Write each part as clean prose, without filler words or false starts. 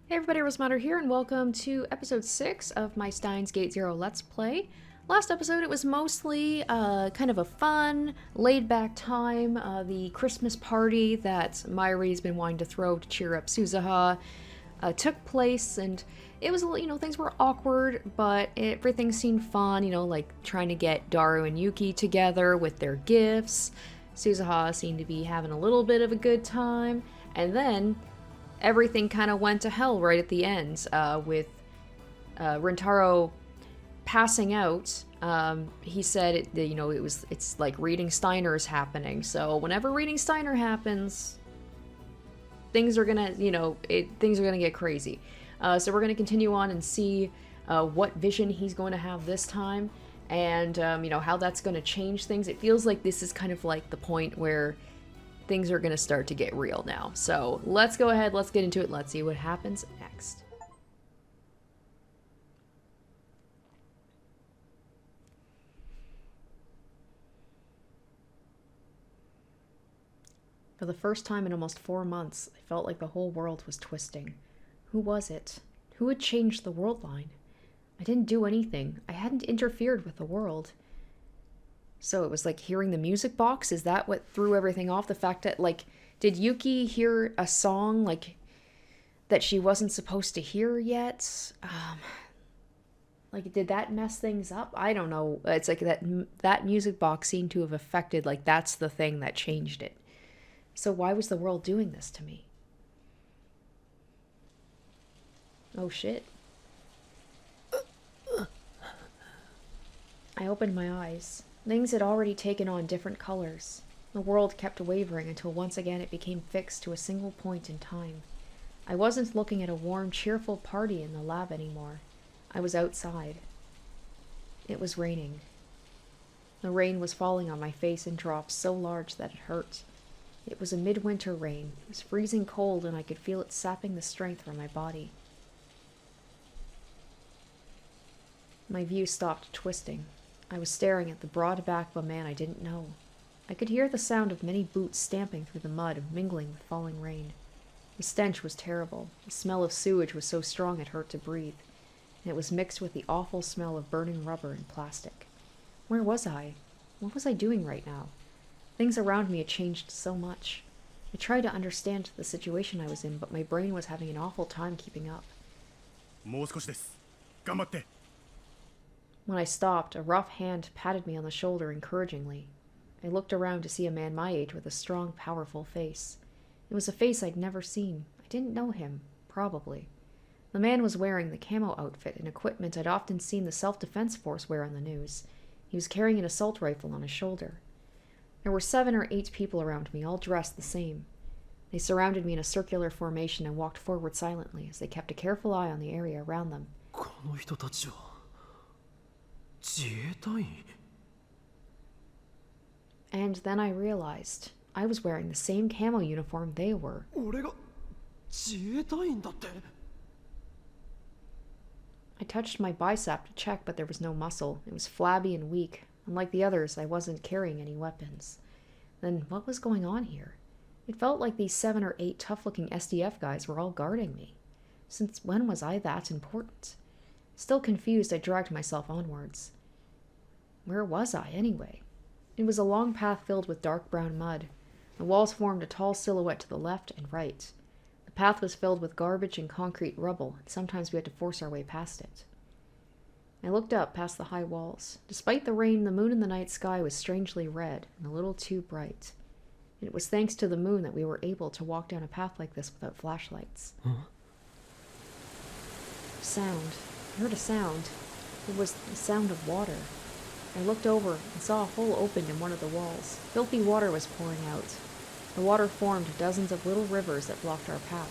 Hey everybody, Rosematter here, and welcome to episode 6 of my Steins Gate Zero Let's Play. Last episode, it was mostly kind of a fun, laid-back time. The Christmas party that Myri's been wanting to throw to cheer up Suzuha took place, and it was, things were awkward, but everything seemed fun, like trying to get Daru and Yuki together with their gifts. Suzuha seemed to be having a little bit of a good time, and then everything kind of went to hell right at the end with Rintaro passing out. He said, it's like reading Steiner's happening. So whenever reading Steiner happens, things are gonna, things are gonna get crazy. So we're gonna continue on and see what vision he's going to have this time, and how that's going to change things. It feels like this is kind of like the point where things are going to start to get real now. So let's go ahead, let's get into it, let's see what happens next. For the first time in almost 4 months, I felt like the whole world was twisting. Who was it? Who had changed the worldline? I didn't do anything. I hadn't interfered with the world. So it was like hearing the music box? Is that what threw everything off? The fact that, did Yuki hear a song, that she wasn't supposed to hear yet? Did that mess things up? I don't know. It's like that music box seemed to have affected, that's the thing that changed it. So why was the world doing this to me? Oh shit. I opened my eyes. Things had already taken on different colors. The world kept wavering until once again it became fixed to a single point in time. I wasn't looking at a warm, cheerful party in the lab anymore. I was outside. It was raining. The rain was falling on my face in drops so large that it hurt. It was a midwinter rain. It was freezing cold, and I could feel it sapping the strength from my body. My view stopped twisting. I was staring at the broad back of a man I didn't know. I could hear the sound of many boots stamping through the mud, mingling with falling rain. The stench was terrible. The smell of sewage was so strong it hurt to breathe, and it was mixed with the awful smell of burning rubber and plastic. Where was I? What was I doing right now? Things around me had changed so much. I tried to understand the situation I was in, but my brain was having an awful time keeping up. When I stopped, a rough hand patted me on the shoulder encouragingly. I looked around to see a man my age with a strong, powerful face. It was a face I'd never seen. I didn't know him, probably. The man was wearing the camo outfit and equipment I'd often seen the self-defense force wear on the news. He was carrying an assault rifle on his shoulder. There were 7 or 8 people around me, all dressed the same. They surrounded me in a circular formation and walked forward silently as they kept a careful eye on the area around them. And then I realized I was wearing the same camo uniform they were. I touched my bicep to check, but there was no muscle. It was flabby and weak. Unlike the others, I wasn't carrying any weapons. Then what was going on here? It felt like these 7 or 8 tough-looking SDF guys were all guarding me. Since when was I that important? Still confused, I dragged myself onwards. Where was I, anyway? It was a long path filled with dark brown mud. The walls formed a tall silhouette to the left and right. The path was filled with garbage and concrete rubble, and sometimes we had to force our way past it. I looked up past the high walls. Despite the rain, the moon in the night sky was strangely red and a little too bright. And it was thanks to the moon that we were able to walk down a path like this without flashlights. Sound. I heard a sound. It was the sound of water. I looked over and saw a hole opened in one of the walls. Filthy water was pouring out. The water formed dozens of little rivers that blocked our path.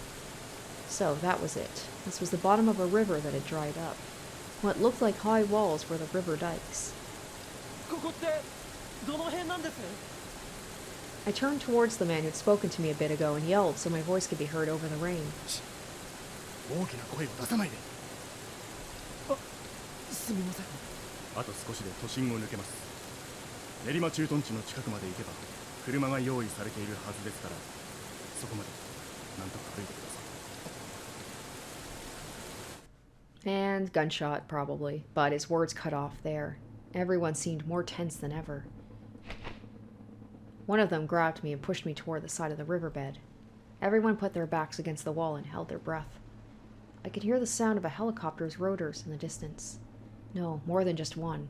So, that was it. This was the bottom of a river that had dried up. What looked like high walls were the river dikes. I turned towards the man who'd spoken to me a bit ago and yelled so my voice could be heard over the rain. And gunshot, probably, but his words cut off there. Everyone seemed more tense than ever. One of them grabbed me and pushed me toward the side of the riverbed. Everyone put their backs against the wall and held their breath. I could hear the sound of a helicopter's rotors in the distance. No, more than just one.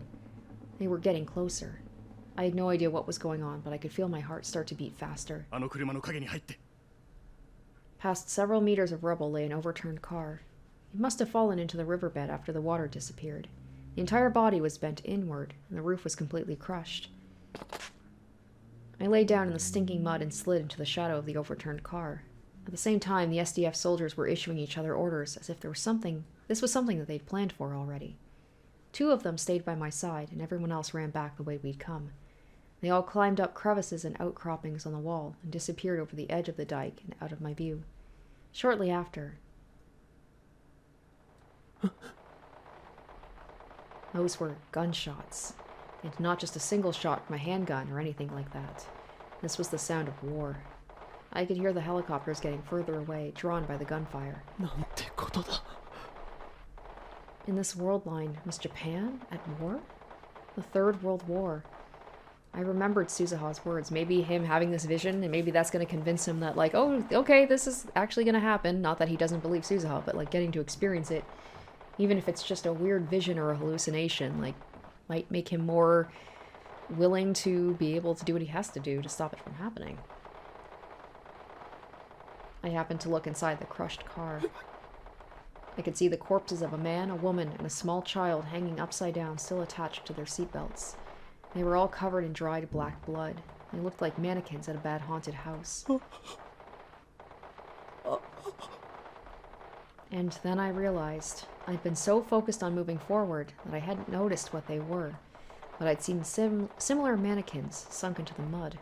They were getting closer. I had no idea what was going on, but I could feel my heart start to beat faster. Past several meters of rubble lay an overturned car. It must have fallen into the riverbed after the water disappeared. The entire body was bent inward, and the roof was completely crushed. I lay down in the stinking mud and slid into the shadow of the overturned car. At the same time, the SDF soldiers were issuing each other orders as if this was something that they'd planned for already. 2 of them stayed by my side, and everyone else ran back the way we'd come. They all climbed up crevices and outcroppings on the wall and disappeared over the edge of the dike and out of my view. Shortly after, those were gunshots, and not just a single shot from a handgun or anything like that. This was the sound of war. I could hear the helicopters getting further away, drawn by the gunfire. In this world line, was Japan at war? The Third World War. I remembered Suzuha's words. Maybe him having this vision, and maybe that's going to convince him that, like, oh, okay, this is actually going to happen. Not that he doesn't believe Suzuha, but, like, getting to experience it, even if it's just a weird vision or a hallucination, like, might make him more willing to be able to do what he has to do to stop it from happening. I happened to look inside the crushed car. I could see the corpses of a man, a woman, and a small child hanging upside down, still attached to their seatbelts. They were all covered in dried black blood. They looked like mannequins at a bad haunted house. And then I realized I'd been so focused on moving forward that I hadn't noticed what they were, but I'd seen similar mannequins sunk into the mud.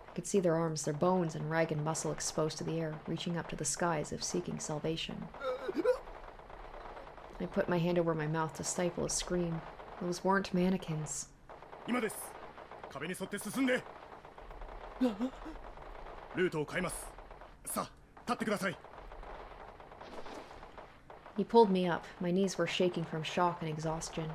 I could see their arms, their bones, and ragged muscle exposed to the air, reaching up to the sky as if seeking salvation. I put my hand over my mouth to stifle a scream. Those weren't mannequins. He pulled me up. My knees were shaking from shock and exhaustion.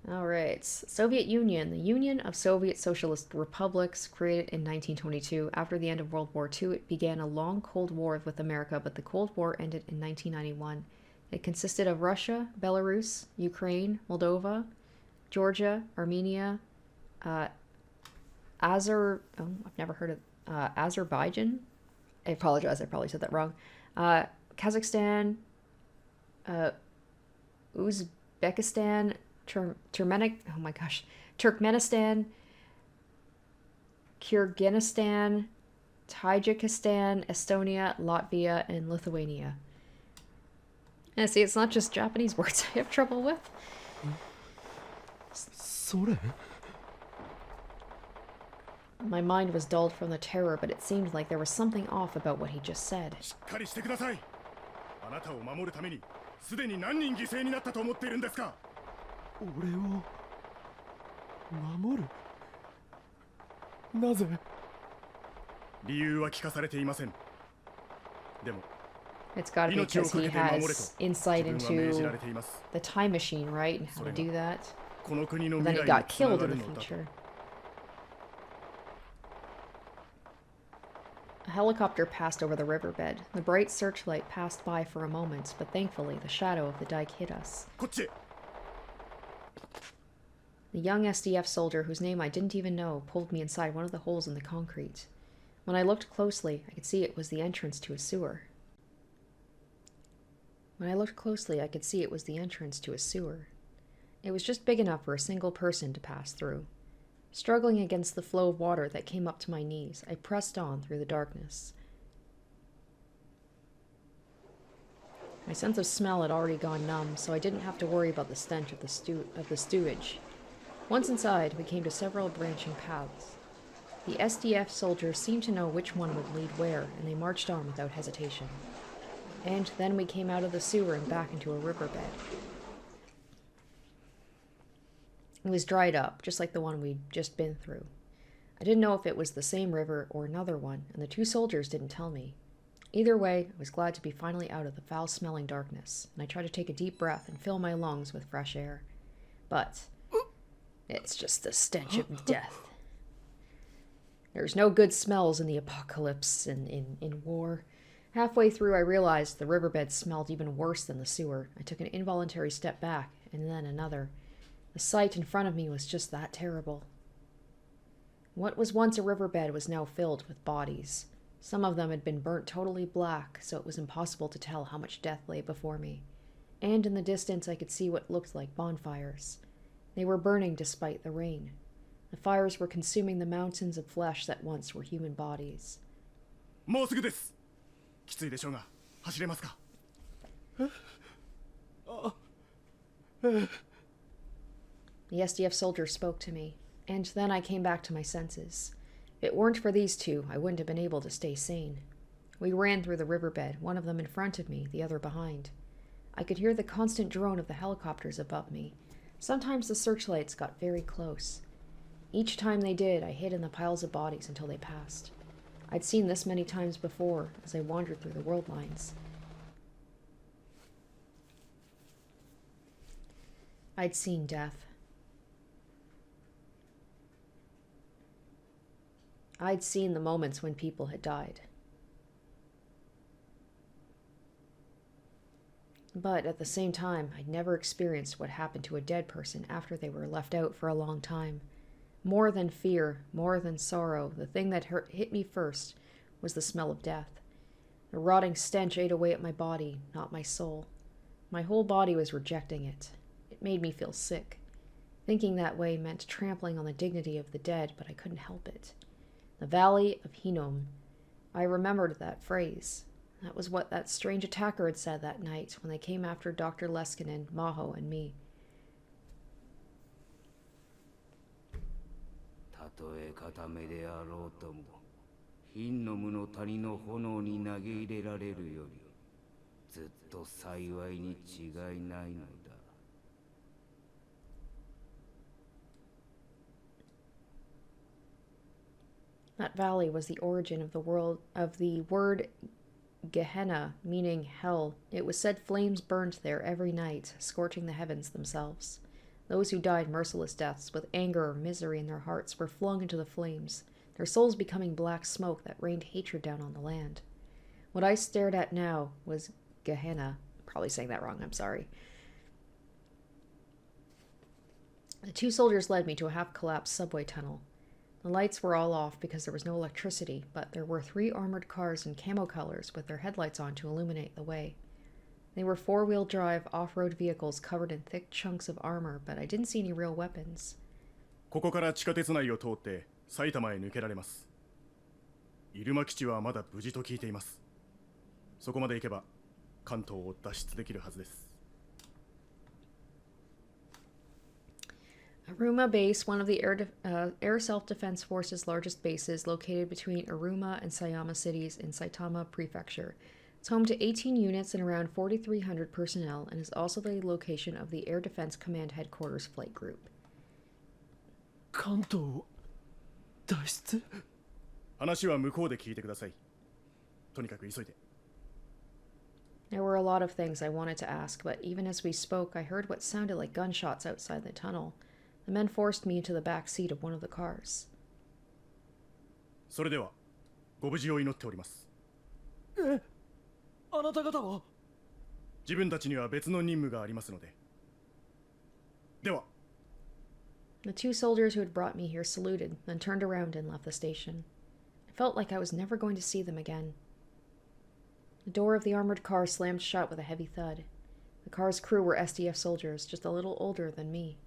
Alright, Soviet Union. The Union of Soviet Socialist Republics, created in 1922. After the end of World War II, it began a long Cold War with America, but the Cold War ended in 1991. It consisted of Russia, Belarus, Ukraine, Moldova, Georgia, Armenia, I've never heard of Azerbaijan. I apologize, I probably said that wrong. Kazakhstan, Uzbekistan, Turkmenistan, Kyrgyzstan, Tajikistan, Estonia, Latvia, and Lithuania. And see, it's not just Japanese words I have trouble with. My mind was dulled from the terror, but it seemed like there was something off about what he just said. It's gotta be because he has insight into the time machine, right? And how to do that. And then he got killed in the future. A helicopter passed over the riverbed. The bright searchlight passed by for a moment, but thankfully the shadow of the dike hit us. The young SDF soldier, whose name I didn't even know, pulled me inside one of the holes in the concrete. When I looked closely, I could see it was the entrance to a sewer. It was just big enough for a single person to pass through. Struggling against the flow of water that came up to my knees, I pressed on through the darkness. My sense of smell had already gone numb, so I didn't have to worry about the stench of the sewage. Once inside, we came to several branching paths. The SDF soldiers seemed to know which one would lead where, and they marched on without hesitation. And then we came out of the sewer and back into a riverbed. It was dried up, just like the one we'd just been through. I didn't know if it was the same river or another one, and the two soldiers didn't tell me. Either way, I was glad to be finally out of the foul-smelling darkness, and I tried to take a deep breath and fill my lungs with fresh air. But it's just the stench of death. There's no good smells in the apocalypse and in war. Halfway through, I realized the riverbed smelled even worse than the sewer. I took an involuntary step back, and then another. The sight in front of me was just that terrible. What was once a riverbed was now filled with bodies. Some of them had been burnt totally black, so it was impossible to tell how much death lay before me. And in the distance I could see what looked like bonfires. They were burning despite the rain. The fires were consuming the mountains of flesh that once were human bodies. もうすぐです。きついでしょうが、走れますか? The SDF soldier spoke to me, and then I came back to my senses. If it weren't for these two, I wouldn't have been able to stay sane. We ran through the riverbed, one of them in front of me, the other behind. I could hear the constant drone of the helicopters above me. Sometimes the searchlights got very close. Each time they did, I hid in the piles of bodies until they passed. I'd seen this many times before as I wandered through the world lines. I'd seen death. I'd seen the moments when people had died. But at the same time, I'd never experienced what happened to a dead person after they were left out for a long time. More than fear, more than sorrow, the thing that hit me first was the smell of death. The rotting stench ate away at my body, not my soul. My whole body was rejecting it. It made me feel sick. Thinking that way meant trampling on the dignity of the dead, but I couldn't help it. The Valley of Hinnom. I remembered that phrase. That was what that strange attacker had said that night when they came after Dr. Leskinen, Maho, and me. たとえ片目であろうとも、ヒンノムの谷の炎に投げ入れられるより、ずっと幸いに違いないのだ。That valley was the origin of the word Gehenna, meaning hell. It was said flames burned there every night, scorching the heavens themselves. Those who died merciless deaths, with anger or misery in their hearts, were flung into the flames, their souls becoming black smoke that rained hatred down on the land. What I stared at now was Gehenna. Probably saying that wrong, I'm sorry. The two soldiers led me to a half-collapsed subway tunnel. The lights were all off because there was no electricity, but there were 3 armored cars in camo colors with their headlights on to illuminate the way. They were 4-wheel drive off-road vehicles covered in thick chunks of armor, but I didn't see any real weapons. ここから地下鉄内を通って埼玉へ抜けられます。入間基地はまだ無事と聞いています。そこまで行けば関東を脱出できるはずです。Aruma Base, one of the Air Self-Defense Force's largest bases, located between Aruma and Sayama cities in Saitama Prefecture. It's home to 18 units and around 4,300 personnel, and is also the location of the Air Defense Command Headquarters Flight Group. 関東脱出？話は向こうで聞いてください。とにかく急いで。There were a lot of things I wanted to ask, but even as we spoke, I heard what sounded like gunshots outside the tunnel. The men forced me into the back seat of one of the cars. それでは、ご無事を祈っております。え、あなた方は？自分たちには別の任務がありますので。では。The 2 soldiers who had brought me here saluted, then turned around and left the station. I felt like I was never going to see them again. The door of the armored car slammed shut with a heavy thud. The car's crew were SDF soldiers, just a little older than me.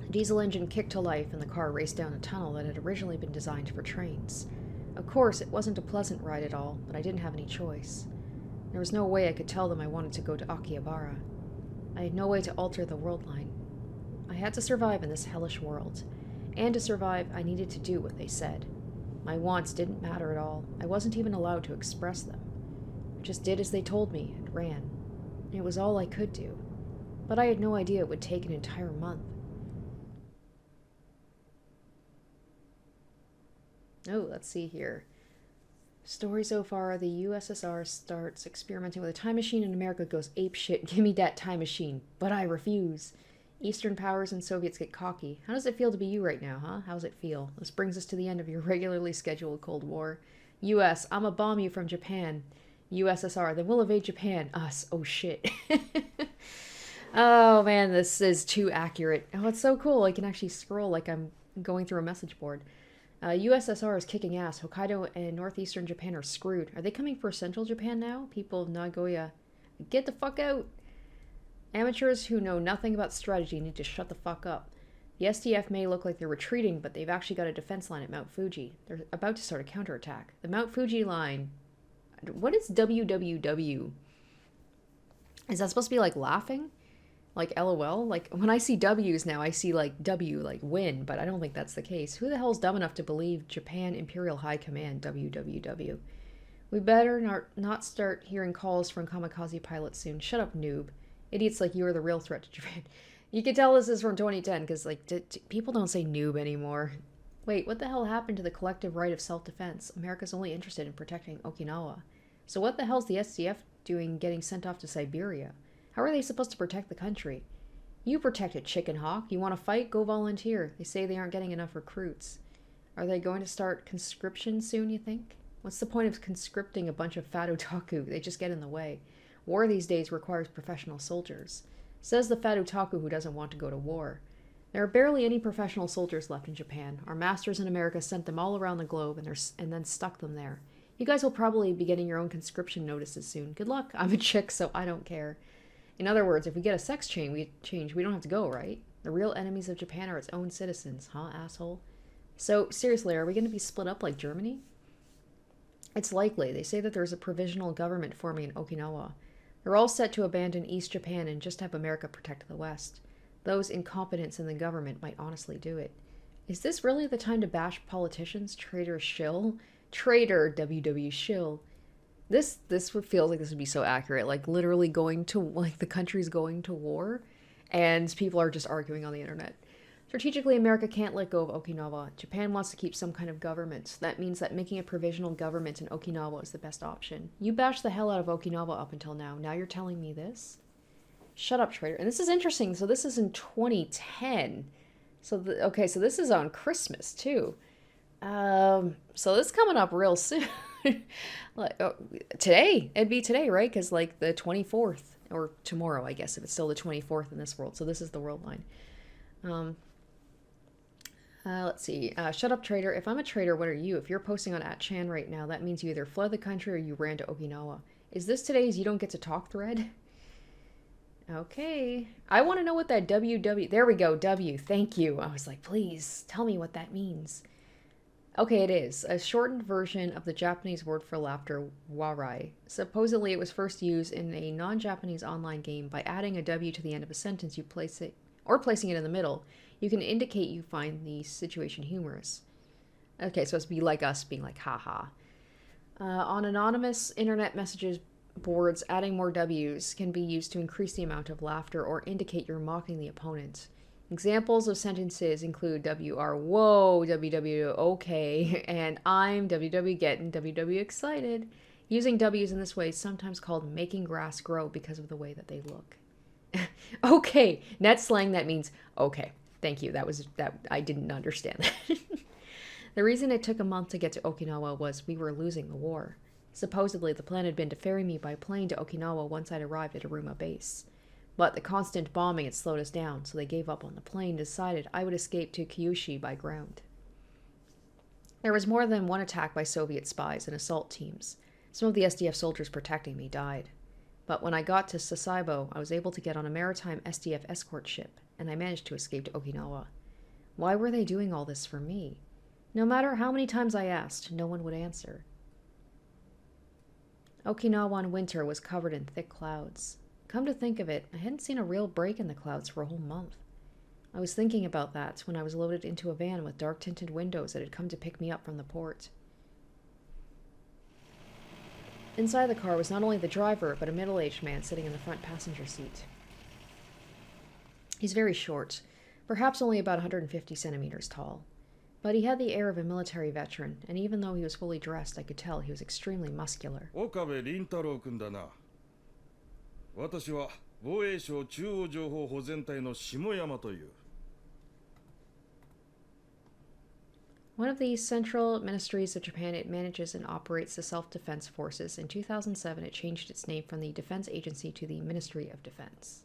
The diesel engine kicked to life and the car raced down a tunnel that had originally been designed for trains. Of course, it wasn't a pleasant ride at all, but I didn't have any choice. There was no way I could tell them I wanted to go to Akihabara. I had no way to alter the worldline. I had to survive in this hellish world. And to survive, I needed to do what they said. My wants didn't matter at all. I wasn't even allowed to express them. I just did as they told me and ran. It was all I could do. But I had no idea it would take an entire month. Oh, let's see here. Story so far, the USSR starts experimenting with a time machine and America goes apeshit. Give me that time machine. But I refuse. Eastern powers and Soviets get cocky. How does it feel to be you right now, huh? How does it feel? This brings us to the end of your regularly scheduled Cold War. US, I'ma bomb you from Japan. USSR, then we'll invade Japan. Us, oh shit. Oh man, this is too accurate. Oh, it's so cool. I can actually scroll like I'm going through a message board. USSR is kicking ass. Hokkaido and northeastern Japan are screwed. Are they coming for central Japan now? People of Nagoya, get the fuck out. Amateurs who know nothing about strategy need to shut the fuck up. The SDF may look like they're retreating, but they've actually got a defense line at Mount Fuji. They're about to start a counterattack. The Mount Fuji line. What is WWW? Is that supposed to be like laughing? Like LOL? Like when I see W's now, I see like W, like win, but I don't think that's the case. Who the hell's dumb enough to believe Japan Imperial High Command, WWW? We better not start hearing calls from kamikaze pilots soon. Shut up, noob. Idiots like you are the real threat to Japan. You can tell this is from 2010 because like people don't say noob anymore. Wait, what the hell happened to the collective right of self-defense? America's only interested in protecting Okinawa. So what the hell's the SDF doing getting sent off to Siberia? How are they supposed to protect the country? You protect it, chicken hawk. You want to fight? Go volunteer. They say they aren't getting enough recruits. Are they going to start conscription soon, you think? What's the point of conscripting a bunch of fat otaku? They just get in the way. War these days requires professional soldiers. Says the fat otaku who doesn't want to go to war. There are barely any professional soldiers left in Japan. Our masters in America sent them all around the globe and then stuck them there. You guys will probably be getting your own conscription notices soon. Good luck. I'm a chick, so I don't care. In other words, if we get a sex change, we don't have to go, right? The real enemies of Japan are its own citizens, huh, asshole? So, seriously, are we going to be split up like Germany? It's likely. They say that there's a provisional government forming in Okinawa. They're all set to abandon East Japan and just have America protect the West. Those incompetents in the government might honestly do it. Is this really the time to bash politicians? Traitor shill? Traitor WW shill. This would feel like this would be so accurate. Like literally going to, like the country's going to war and people are just arguing on the internet. Strategically, America can't let go of Okinawa. Japan wants to keep some kind of government. That means that making a provisional government in Okinawa is the best option. You bashed the hell out of Okinawa up until now. Now you're telling me this? Shut up, traitor. And this is interesting. So this is in 2010. So, okay, so this is on Christmas, too. So this is coming up real soon. Like, today. It'd be today, right? Because, like, the 24th. Or tomorrow, I guess, if it's still the 24th in this world. So this is the world line. Let's see. Shut up, traitor. If I'm a traitor, what are you? If you're posting on @Chan right now, that means you either fled the country or you ran to Okinawa. Is this today's you don't get to talk thread? Okay. I want to know what that WW... There we go, W. Thank you. I was like, please, tell me what that means. Okay, it is. A shortened version of the Japanese word for laughter, warai. Supposedly, it was first used in a non-Japanese online game. By adding a W to the end of a sentence, you place it... or placing it in the middle, you can indicate you find the situation humorous. Okay, so it's be like us being like, haha. On anonymous internet messages boards, adding more W's can be used to increase the amount of laughter or indicate you're mocking the opponent. Examples of sentences include WR, whoa, WW, okay, and I'm WW getting WW excited. Using W's in this way is sometimes called making grass grow because of the way that they look. Okay, net slang that means okay. Thank you. That I didn't understand that. The reason it took a month to get to Okinawa was we were losing the war. Supposedly, the plan had been to ferry me by plane to Okinawa once I'd arrived at Aruma base. But the constant bombing had slowed us down, so they gave up on the plane and decided I would escape to Kyushu by ground. There was more than one attack by Soviet spies and assault teams. Some of the SDF soldiers protecting me died. But when I got to Sasaibo, I was able to get on a maritime SDF escort ship, and I managed to escape to Okinawa. Why were they doing all this for me? No matter how many times I asked, no one would answer. Okinawa in winter was covered in thick clouds. Come to think of it, I hadn't seen a real break in the clouds for a whole month. I was thinking about that when I was loaded into a van with dark-tinted windows that had come to pick me up from the port. Inside the car was not only the driver, but a middle-aged man sitting in the front passenger seat. He's very short, perhaps only about 150 centimeters tall. But he had the air of a military veteran, and even though he was fully dressed, I could tell he was extremely muscular. Okabe Rintaro 君だな。私は防衛省中央情報保全隊の下山という。One of the central ministries of Japan, it manages and operates the self-defense forces. In 2007, it changed its name from the Defense Agency to the Ministry of Defense.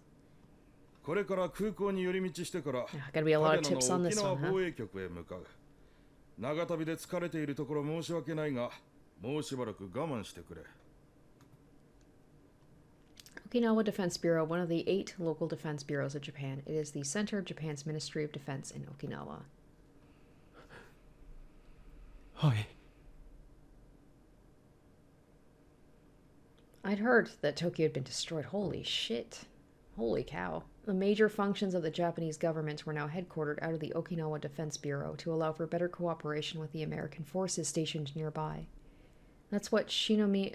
これから空港に寄り道してから、 Gotta be a lot of 彼ら tips on の this 沖縄 one, huh? 防衛局へ向かう。長旅で疲れているところ申し訳ないが、もうしばらく我慢してくれ。Okinawa Defense Bureau, one of the 8 local defense bureaus of Japan. It is the center of Japan's Ministry of Defense in Okinawa. はい。 I'd heard that Tokyo had been destroyed. Holy shit. Holy cow. The major functions of the Japanese government were now headquartered out of the Okinawa Defense Bureau to allow for better cooperation with the American forces stationed nearby. That's what Shimoyama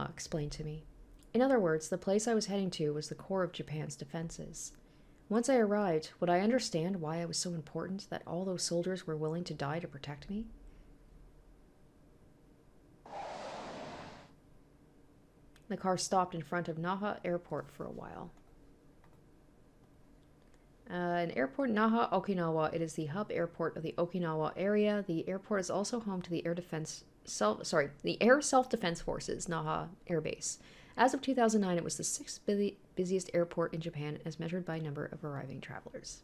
explained to me. In other words, the place I was heading to was the core of Japan's defenses. Once I arrived, would I understand why I was so important, that all those soldiers were willing to die to protect me? The car stopped in front of Naha Airport for a while. An airport, Naha, Okinawa. It is the hub airport of the Okinawa area. The airport is also home to the Air Self-Defense Forces, Naha Air Base. As of 2009, it was the 6th busiest airport in Japan as measured by number of arriving travelers.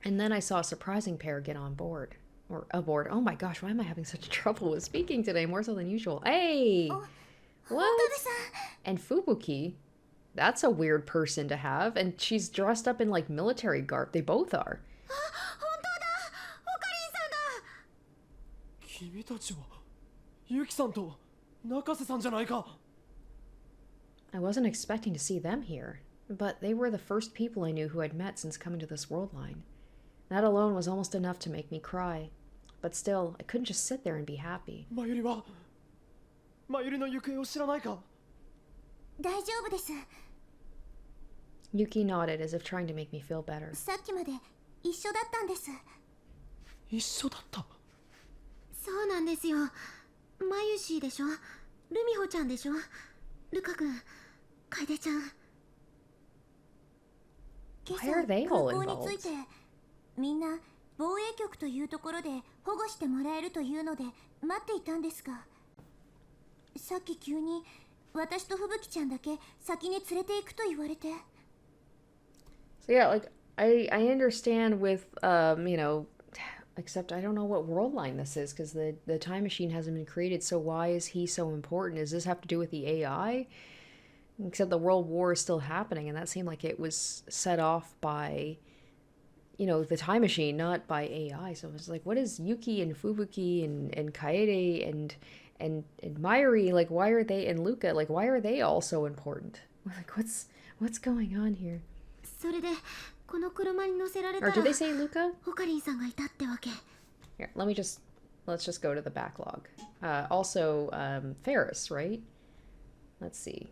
And then I saw a surprising pair get on board. Or aboard. Oh my gosh, why am I having such trouble with speaking today? More so than usual. Hey! What? And Fubuki, that's a weird person to have. And she's dressed up in like military garb. They both are. 君たちはユキさんと中瀬さんじゃないか。 I wasn't expecting to see them here, but they were the first people I knew who I'd met since coming to this worldline. That alone was almost enough to make me cry. But still, I couldn't just sit there and be happy. マユリはマユリの行方を知らないか。大丈夫です。 Yuki nodded as if trying to make me feel better. さっきまで一緒だったんです。一緒だった。そうなんですよ。マユシーでしょ、ルミホちゃんでしょ、ルカ君、楓ちゃん。今朝 Why are they 空 all 港に involved? 着いて、みんな防衛局というところで保護してもらえるというので待っていたんですが、さっき急に私と吹雪ちゃんだけ先に連れて行くと言われて。 So yeah, like I understand with except I don't know what worldline this is because the time machine hasn't been created. So why is he so important? Does this have to do with the AI? Except the world war is still happening, and that seemed like it was set off by, the time machine, not by AI. So it was like, what is Yuki and Fubuki and Kaede and Mayuri, like, why are they, and Luca, like, why are they all so important? Like, what's going on here? それでこの車に乗せられた Or ら did they say Luca? ホカリンさんがいたってわけ。 Here, let's just go to the backlog. Also, Ferris, right? Let's see.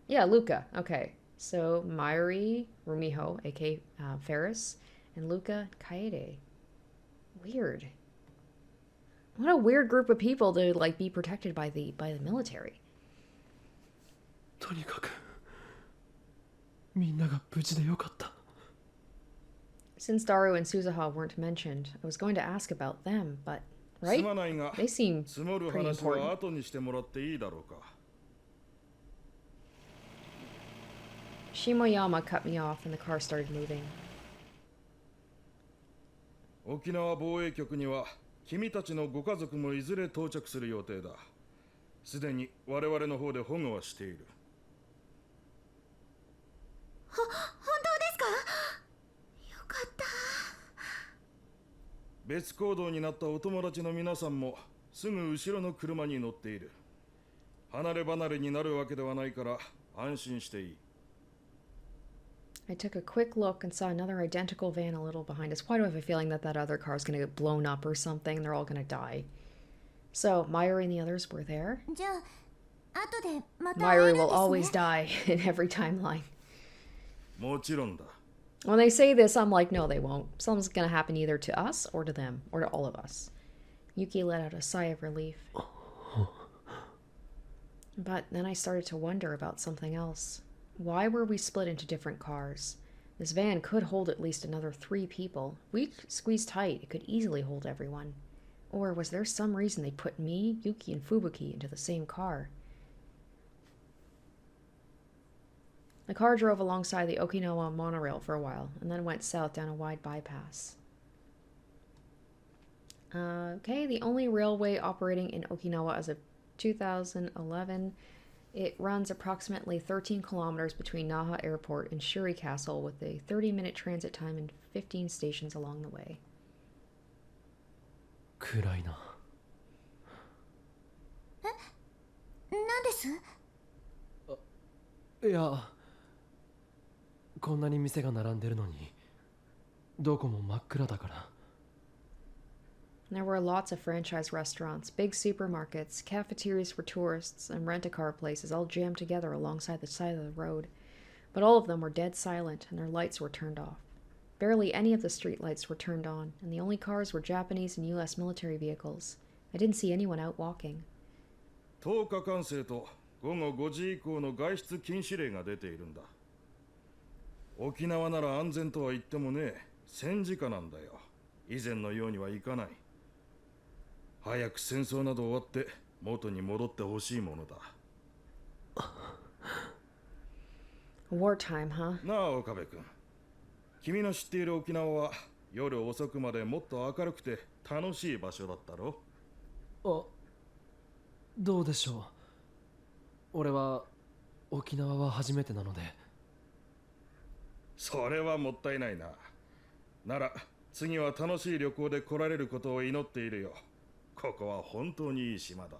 Yeah, Luca. Okay. So, Mayuri, Rumiho, aka Ferris, and Luca, Kaede. Weird. What a weird group of people to, like, be protected by the military. とにかくみんなが無事でよかった。 Since Daru and Suzuha weren't mentioned, I was going to ask about them, but, right? すまないが、 They seem 積もる pretty 話は important. 後にしてもらっていいだろうか。 Shimoyama cut me off and the car started moving. 沖縄防衛局には君たちのご家族もいずれ到着する予定だ。すでに我々の方で保護はしている。本当ですか？よかった。別行動になったお友達の皆さんもすぐ後ろの車に乗っている。離れ離れになるわけではないから安心していい。 I took a quick look and saw another identical van a little behind us. Why do I have a feeling that other car is going to get blown up or something? They're all going to die. So, Mayuri and the others were there? じゃあ後でまた会え Myri るん will です always ね。 die in every timeline. もちろんだ。 When they say this, I'm like, no, they won't. Something's gonna happen either to us or to them or to all of us. Yuki let out a sigh of relief. But then I started to wonder about something else. Why were we split into different cars? This van could hold at least another 3 people. We squeezed tight, it could easily hold everyone. Or was there some reason they put me, Yuki, and Fubuki into the same car? The car drove alongside the Okinawa monorail for a while, and then went south down a wide bypass. Okay, the only railway operating in Okinawa as of 2011. It runs approximately 13 kilometers between Naha Airport and Shuri Castle with a 30-minute transit time and 15 stations along the way. 暗いな。なんです？いや、こんなに店が並んでるのにどこも真っ暗だから。 There were lots of franchise restaurants, big supermarkets, cafeterias for tourists, and rent-a-car places all jammed together alongside the side of the road. But all of them were dead silent, and their lights were turned off. Barely any of the street lights were turned on, and the only cars were Japanese and US military vehicles. I didn't see anyone out walking. 10日間制と午後5時以降の外出禁止令が出ているんだ。沖縄なら安全とは言ってもね、戦時下なんだよ。以前のようにはいかない。早く戦争など終わって元に戻ってほしいものだ。Wartime, huh? なあ、岡部君。君の知っている沖縄は夜遅くまでもっと明るくて楽しい場所だったろ？あ、どうでしょう。俺は沖縄は初めてなので。それはもったいないな。なら次は楽しい旅行で来られることを祈っているよ。ここは本当にいい島だ。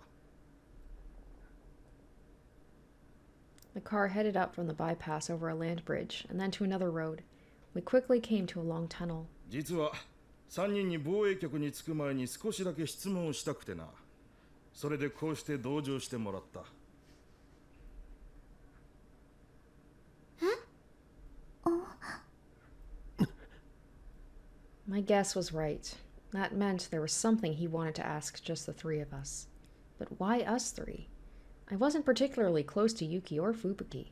The car headed up from the bypass over a land bridge, and then to another road. We quickly came to a long tunnel. 実は3人に防衛局に着く前に少しだけ質問をしたくてな。それでこうして同乗してもらった。My guess was right. That meant there was something he wanted to ask just the 3 of us. But why us 3? I wasn't particularly close to Yuki or Fubuki.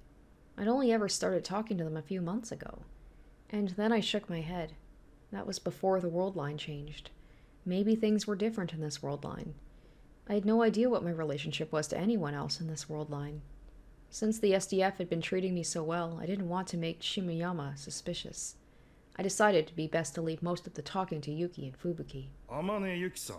I'd only ever started talking to them a few months ago. And then I shook my head. That was before the world line changed. Maybe things were different in this world line. I had no idea what my relationship was to anyone else in this world line. Since the SDF had been treating me so well, I didn't want to make Shimoyama suspicious. I decided it'd be best to leave most of the talking to Yuki and Fubuki. 天音ゆきさん。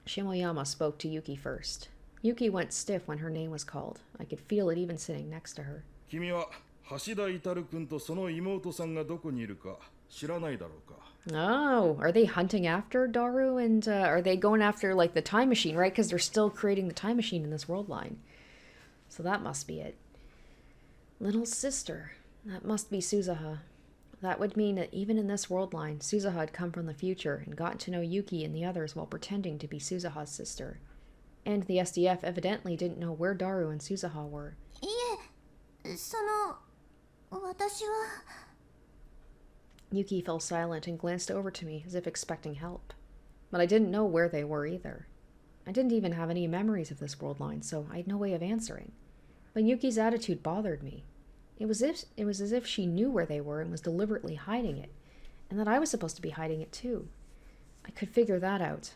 Shimoyama spoke to Yuki first. Yuki went stiff when her name was called. I could feel it even sitting next to her. 君は橋田至君とその妹さんがどこにいるか知らないだろうか。 Oh, are they hunting after Daru and are they going after like the time machine, right? Because they're still creating the time machine in this world line. So that must be it. Little sister. That must be Suzuha. That would mean that even in this world line, Suzuha had come from the future and gotten to know Yuki and the others while pretending to be Suzuha's sister. And the SDF evidently didn't know where Daru and Suzuha were. いえ、私は。 Yuki fell silent and glanced over to me as if expecting help. But I didn't know where they were either. I didn't even have any memories of this world line, so I had no way of answering. But Yuki's attitude bothered me. It was as if she knew where they were and was deliberately hiding it, and that I was supposed to be hiding it too. I could figure that out.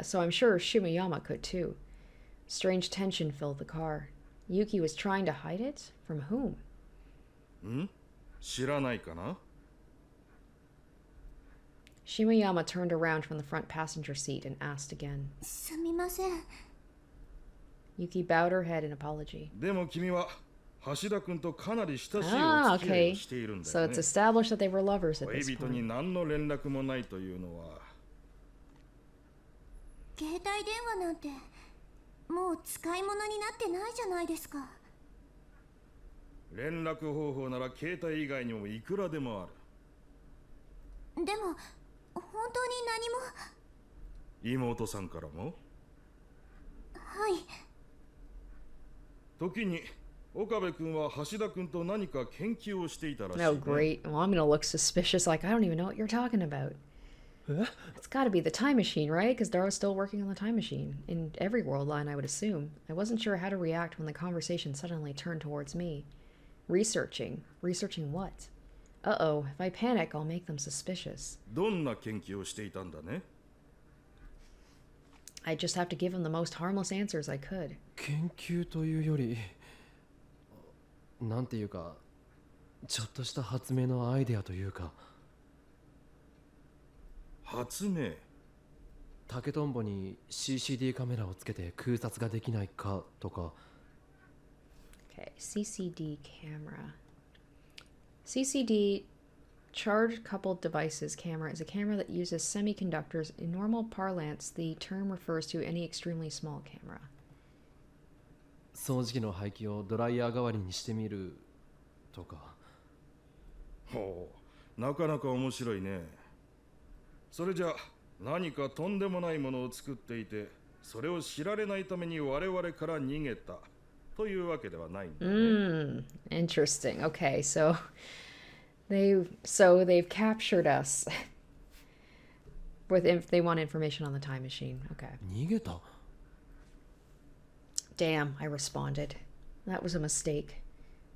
So I'm sure Shimoyama could too. Strange tension filled the car. Yuki was trying to hide it? From whom? ん？知らないかな？ Shimoyama turned around from the front passenger seat and asked again. すみません。 Yuki bowed her head in apology. でも君は橋田君とかなり親しい Ah, お付き合い okay. をしているんだ So よ it's ね。 established that they were lovers at 恋 this 人に point. 何の連絡もないというのは。 携帯電話なんてもう使い物になってないじゃないですか。連絡方法なら携帯以外にもいくらでもある。でも本当に何も。妹さんからも？はい。時に岡部君は橋田君と何か研究をしていたらしいね。Oh, great. Well, I'm gonna look suspicious like I don't even know what you're talking about. It's gotta be the time machine, right? Because Daro's still working on the time machine. In every world line, I would assume. I wasn't sure how to react when the conversation suddenly turned towards me. Researching. Researching what? Uh-oh. If I panic, I'll make them suspicious. どんな研究をしていたんだね？ I just have to give him the most harmless answers I could. 研究というよりなんていうかちょっとした発明のアイデアというか。発明？竹とんぼに CCD カメラをつけて空撮ができないかとか。 Okay, CCD camera. CCD, charge coupled devices camera, is a camera that uses semiconductors. In normal parlance, the term refers to any extremely small camera. 掃除機の排気をドライヤー代わりにしてみるとか。ほう、なかなか面白いね。それじゃ何かとんでもないものを作っていて、それを知られないために我々から逃げたというわけではないんだね。Interesting. Okay, so they've captured us. With if they want information on the time machine. Okay. 逃げた？ Damn, I responded. That was a mistake.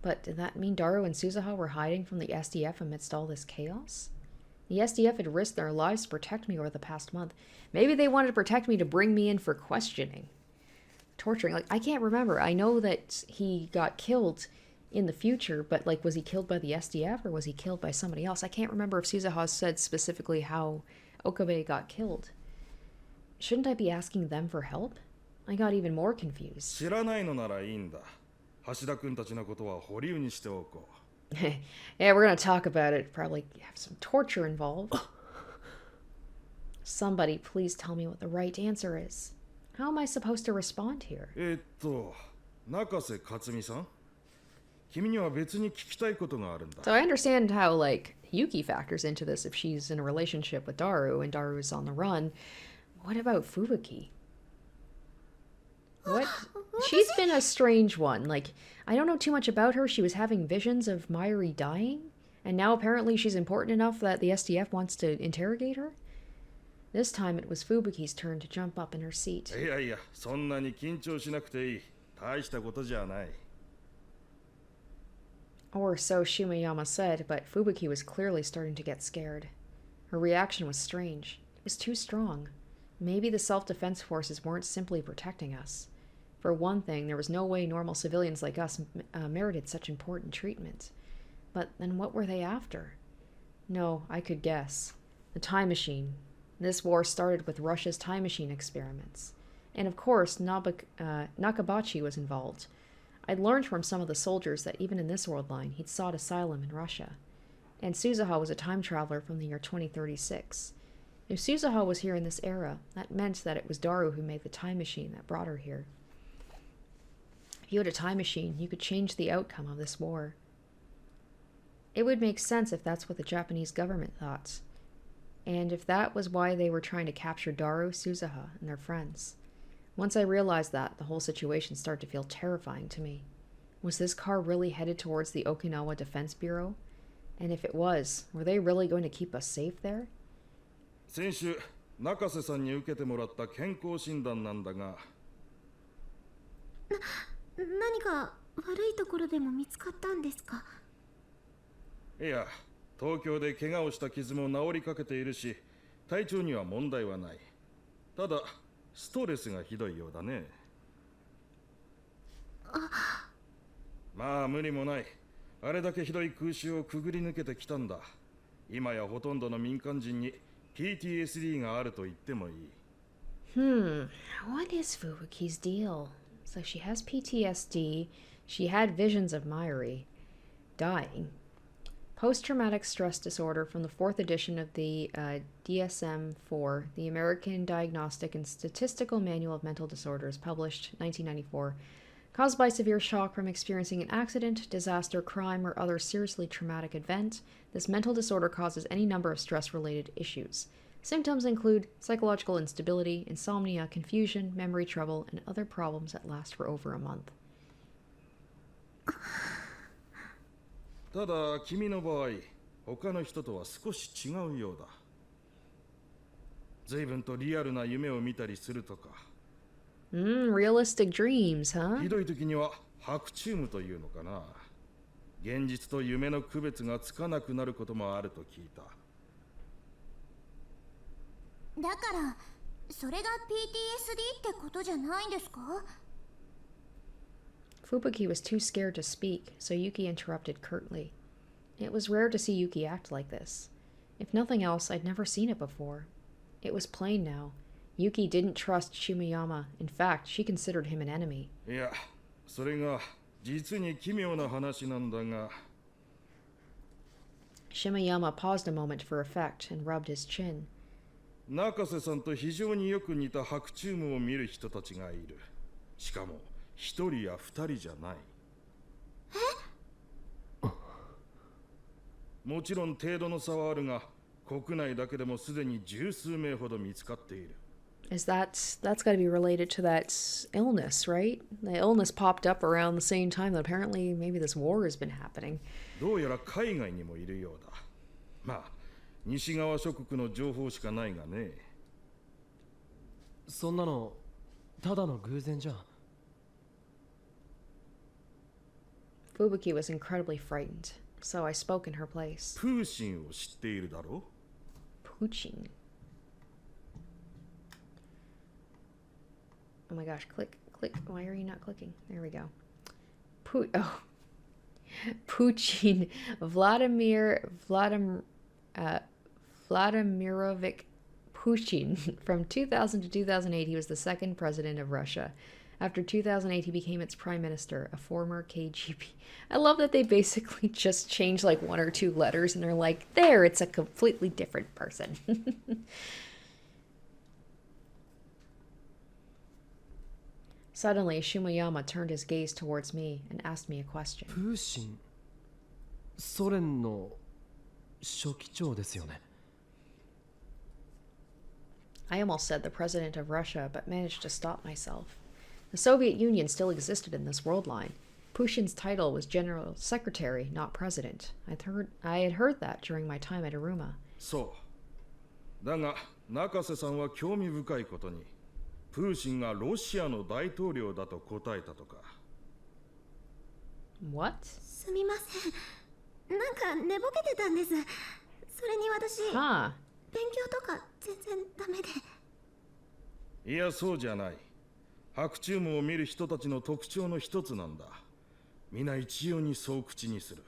But did that mean Daru and Suzuha were hiding from the SDF amidst all this chaos? The SDF had risked their lives to protect me over the past month. Maybe they wanted to protect me to bring me in for questioning. Torturing. Like, I can't remember. I know that he got killed in the future, but, like, was he killed by the SDF or was he killed by somebody else? I can't remember if Suzuha said specifically how Okabe got killed. Shouldn't I be asking them for help? I got even more confused. 知らないのならいいんだ。橋田君たちのことは保留にしておこう。Yeah, we're gonna talk about it. Probably have some torture involved. Somebody, please tell me what the right answer is. How am I supposed to respond here? 中瀬克美さん、君には別に聞きたいことがあるんだ。 So I understand how, like, Yuki factors into this if she's in a relationship with Daru and Daru's on the run. What about Fubuki? What? She's been a strange one. Like, I don't know too much about her. She was having visions of Mayuri dying, and now apparently she's important enough that the SDF wants to interrogate her? This time it was Fubuki's turn to jump up in her seat. いやいや、そんなに緊張しなくていい。大したことじゃない。 Or so Shimayama said, but Fubuki was clearly starting to get scared. Her reaction was strange. It was too strong. Maybe the self-defense forces weren't simply protecting us. For one thing, there was no way normal civilians like us merited such important treatment. But then what were they after? No, I could guess. The time machine. This war started with Russia's time machine experiments. And of course, Nakabachi was involved. I'd learned from some of the soldiers that even in this world line, he'd sought asylum in Russia. And Suzuha was a time traveler from the year 2036. If Suzuha was here in this era, that meant that it was Daru who made the time machine that brought her here. If you had a time machine, you could change the outcome of this war. It would make sense if that's what the Japanese government thought. And if that was why they were trying to capture Daru, Suzuha, and their friends. Once I realized that, the whole situation started to feel terrifying to me. Was this car really headed towards the Okinawa Defense Bureau? And if it was, were they really going to keep us safe there? 先週、中瀬さんに受けてもらった健康診断なんだが。何か悪いところでも見つかったんですか？いや、東京で怪我をした傷も治りかけているし、体調には問題はない。ただ、ストレスがひどいようだね。まあ無理もない。あれだけひどい空襲をくぐり抜けてきたんだ。今やほとんどの民間人に PTSD があると言ってもいい。What is Fubuki's deal? So she has PTSD, she had visions of Mayuri dying. Post-traumatic stress disorder from the 4th edition of the DSM-4, the American Diagnostic and Statistical Manual of Mental Disorders, published 1994, caused by severe shock from experiencing an accident, disaster, crime, or other seriously traumatic event. This mental disorder causes any number of stress-related issues. Symptoms include psychological instability, insomnia, confusion, memory trouble, and other problems that last for over a month. ただ君の場合他の人とは少し違うようだ。随分とリアルな夢を見たりするとか。Realistic dreams, huh? ひどい時には白チュームというのかな。現実と夢の区別がつかなくなることもあると聞いた。だからそれが PTSD ってことじゃないんですか？ Fubuki was too scared to speak, so Yuki interrupted curtly. It was rare to see Yuki act like this. If nothing else, I'd never seen it before. It was plain now. Yuki didn't trust Shimayama. In fact, she considered him an enemy. いや、それが実に奇妙な話なんだが。Shimayama paused a moment for effect and rubbed his chin. 中瀬さんと非常によく似た白チュームを見る人たちがいる。しかも一人や二人じゃない。もちろん程度の差はあるが、国内だけでもすでに十数名ほど見つかっている。That's got to be related to that illness, right? The illness popped up around the same time that apparently maybe this war has been happening. どうやら海外にもいるようだ。まあ、西側諸国の情報しかないがね。そんなのただの偶然じゃん。Fubuki was incredibly frightened, so I spoke in her place. プーシンを知っているだろう？ Puchin. Oh my gosh, click. Why are you not clicking? There we go. Puchin. Vladimirovich Putin. From 2000 to 2008, he was the second president of Russia. After 2008, he became its prime minister, a former KGB. I love that they basically just changed like one or two letters and they're like, there, it's a completely different person. Suddenly, Shimayama turned his gaze towards me and asked me a question. プーシン、ソ連の書記長ですよね。I almost said the president of Russia, but managed to stop myself. The Soviet Union still existed in this world line. Putin's title was General Secretary, not President. I had heard that during my time at Aruma. そう。だが、中瀬さんは興味深いことに、プーシンがロシアの大統領だと答えたとか。What? すみません。なんか寝ぼけてたんです。それに私、Huh. 勉強とか全然ダメで。いや、そうじゃない。白チュームを見る人たちの特徴の一つなんだ。皆一様にそう口にする。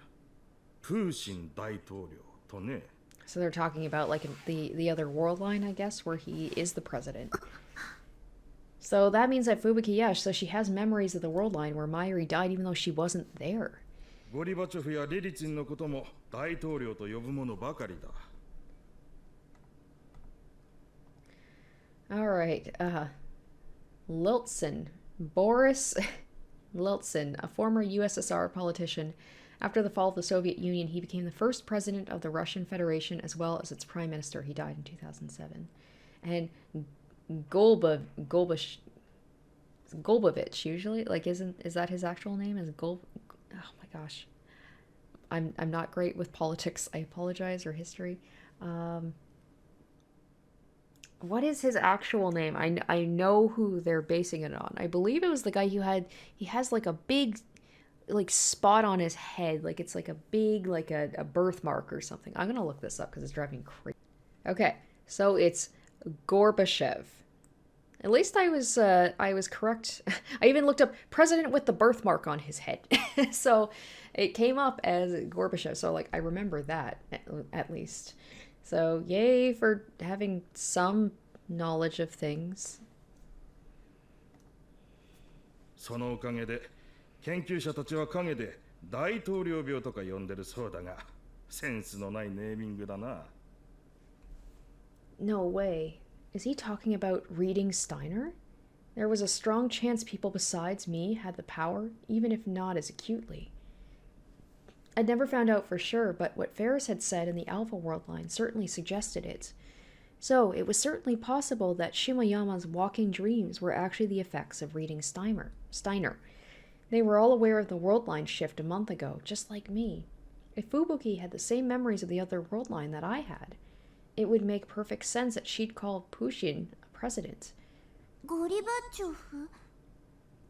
プーシン大統領とね。So they're talking about like the other world line, I guess, where he is the president. So that means that Fubuki, yeah, so she has memories of the world line where Mayuri died even though she wasn't there. ゴリバチョフやリリツィンのことも大統領と呼ぶものばかりだ。All right, Liltsin. Boris Liltsin, a former USSR politician. After the fall of the Soviet Union, he became the first president of the Russian Federation as well as its prime minister. He died in 2007. And Golbovich, usually, like, is that his actual name? Oh my gosh. I'm not great with politics. I apologize, or history. What is his actual name? I know who they're basing it on. I believe it was the guy he has like a big like spot on his head, like it's like a big like a birthmark or something. I'm gonna look this up because it's driving me crazy. Okay, so it's Gorbachev. At least I was correct. I even looked up president with the birthmark on his head. So it came up as Gorbachev. So like I remember that at least. So yay for having some knowledge of things. そのおかげで研究者たちは陰で大統領病とか呼んでるそうだが、センスのないネーミングだな。No way. Is he talking about reading Steiner? There was a strong chance people besides me had the power, even if not as acutely. I'd never found out for sure, but what Ferris had said in the Alpha World line certainly suggested it. So it was certainly possible that Shimoyama's walking dreams were actually the effects of reading Steiner. They were all aware of the worldline shift a month ago, just like me. If Fubuki had the same memories of the other worldline that I had, it would make perfect sense that she'd call Pushin a president. ゴリバチョフ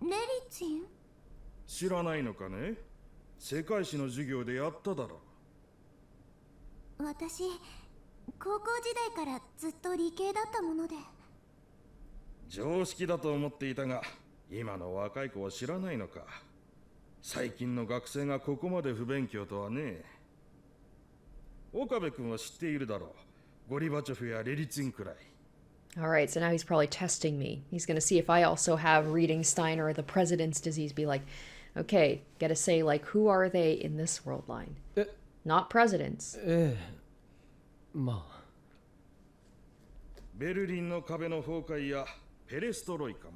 レリツィン知らないのかね。世界史の授業でやっただろ。私、高校時代からずっと理系だったもので。常識だと思っていたが、今の若い子は知らないのか。最近の学生がここまで不勉強とはね。岡部君は知っているだろう。ゴリバチョフやレリツィンくらい。Alright, so now he's probably testing me. He's gonna see if I also have reading Steiner or the president's disease. Be like, okay, gotta say, like, who are they in this world line? Not presidents. まあベルリンの壁の崩壊やペレストロイカも。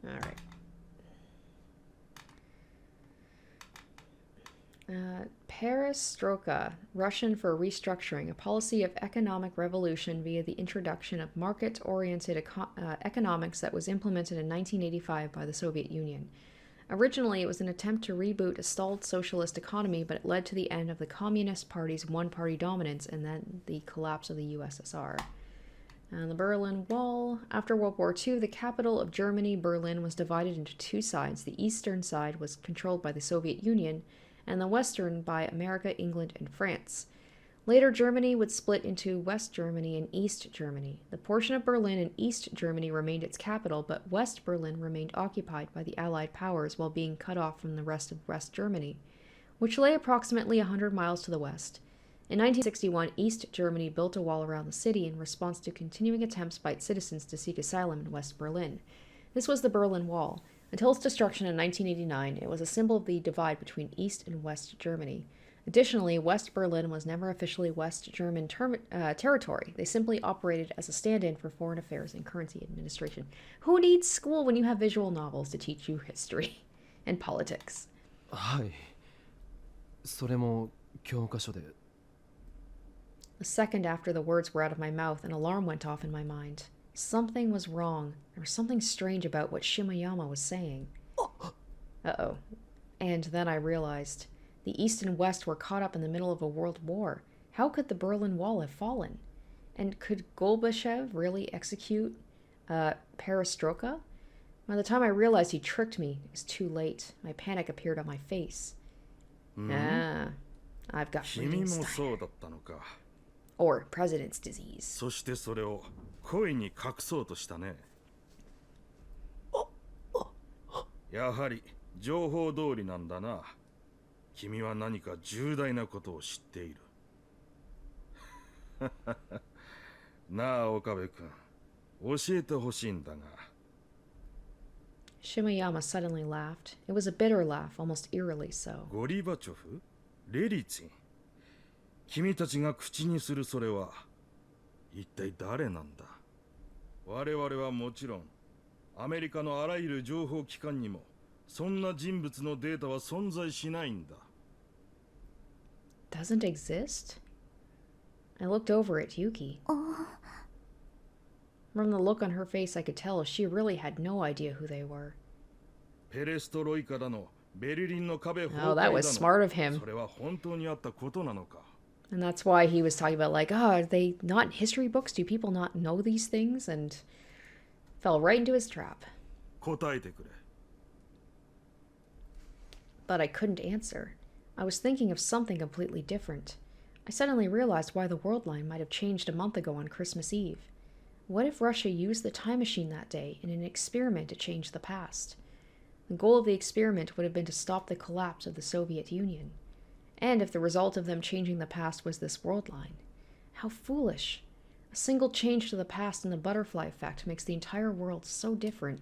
Alright. Perestroika, Russian for restructuring, a policy of economic revolution via the introduction of market-oriented economics that was implemented in 1985 by the Soviet Union. Originally, it was an attempt to reboot a stalled socialist economy, but it led to the end of the Communist Party's one-party dominance and then the collapse of the USSR. And the Berlin Wall. After World War II, the capital of Germany, Berlin, was divided into two sides. The eastern side was controlled by the Soviet Union, and the western by America, England, and France. Later, Germany would split into West Germany and East Germany. The portion of Berlin in East Germany remained its capital, but West Berlin remained occupied by the Allied powers while being cut off from the rest of West Germany, which lay approximately 100 miles to the west. In 1961, East Germany built a wall around the city in response to continuing attempts by its citizens to seek asylum in West Berlin. This was the Berlin Wall. Until its destruction in 1989, it was a symbol of the divide between East and West Germany. Additionally, West Berlin was never officially West German territory. They simply operated as a stand-in for foreign affairs and currency administration. Who needs school when you have visual novels to teach you history and politics? はい。それも教科書で。A second after the words were out of my mouth, an alarm went off in my mind. Something was wrong. There was something strange about what Shimoyama was saying. Uh-oh. And then I realized the East and West were caught up in the middle of a world war. How could the Berlin Wall have fallen? And could Gorbachev really execute Perestroika? By the time I realized he tricked me, it was too late. My panic appeared on my face. Ah, I've got reading Steiner. Or president's disease. そしてそれを故意に隠そうとしたね。やはり情報通りなんだな。君は何か重大なことを知っている。なあ、岡部君、教えてほしいんだが。Shimoyama suddenly laughed. It was a bitter laugh, almost eerily so. ゴリバチョフ？レリツィン？君たちが口にするそれは一体誰なんだ？我々はもちろんアメリカのあらゆる情報機関にもそんな人物のデータは存在しないんだ。Doesn't exist? I looked over at Yuki. From the look on her face, I could tell she really had no idea who they were. ペレストロイカだの、ベルリンの壁崩壊 Oh, だ that の。 was smart of him. それは本当にあったことなのか。 And that's why he was talking about, like, oh, are they not in history books? Do people not know these things? And fell right into his trap. 答えてくれ。 But I couldn't answer. I was thinking of something completely different. I suddenly realized why the world line might have changed a month ago on Christmas Eve. What if Russia used the time machine that day in an experiment to change the past? The goal of the experiment would have been to stop the collapse of the Soviet Union. And if the result of them changing the past was this world line, how foolish. A single change to the past and the butterfly effect makes the entire world so different.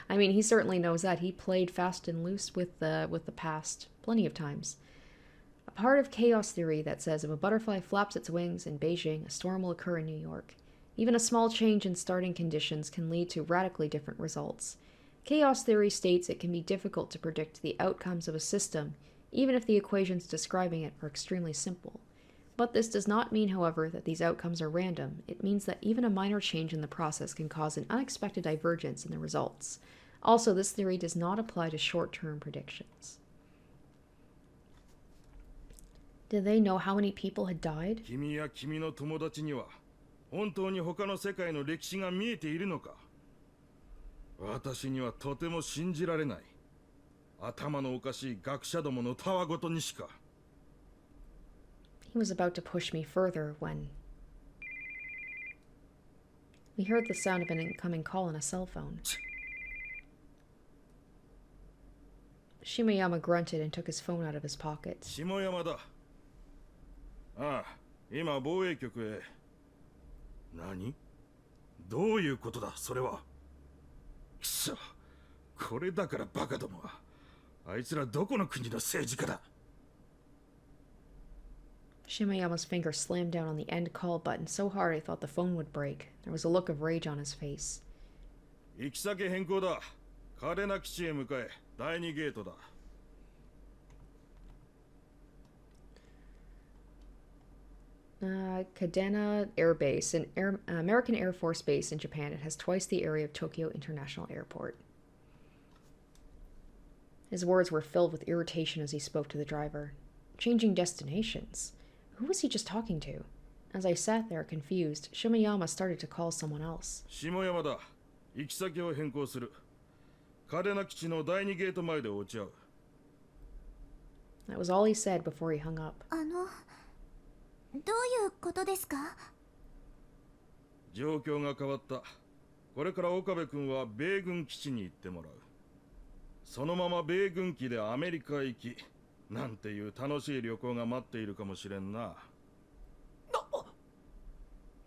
I mean, he certainly knows that. He played fast and loose with the past plenty of times. A part of chaos theory that says if a butterfly flaps its wings in Beijing, a storm will occur in New York. Even a small change in starting conditions can lead to radically different results. Chaos theory states it can be difficult to predict the outcomes of a system, even if the equations describing it are extremely simple. But this does not mean, however, that these outcomes are random. It means that even a minor change in the process can cause an unexpected divergence in the results. Also, this theory does not apply to short-term predictions. Did they know how many people had died? 君や君の友達には本当に他の世界の歴史が見えているのか？私にはとても信じられない。頭のおかしい学者どものたわごとにしか。He was about to push me further when we heard the sound of an incoming call on a cell phone. Shimayama grunted and took his phone out of his pocket. 下山だ。ああ、今防衛局へ。何？どういうことだ、それは。くそ、これだからバカどもは。あいつらどこの国の政治家だ。Shimayama's finger slammed down on the end call button so hard I thought the phone would break. There was a look of rage on his face. 行き先変更だ。嘉手納基地へ向かえ。第2ゲートだ。Kadena Air Base, an American Air Force base in Japan. It has twice the area of Tokyo International Airport. His words were filled with irritation as he spoke to the driver. Changing destinations? Who was he just talking to? As I sat there, confused, Shimayama started to call someone else. 下山だ。行き先を変更する。嘉手納基地の第2ゲート前で落ち合う。That was all he said before he hung up. どういうことですか？状況が変わった。これから岡部君は米軍基地に行ってもらう。そのまま米軍機でアメリカ行き、なんていう楽しい旅行が待っているかもしれんな。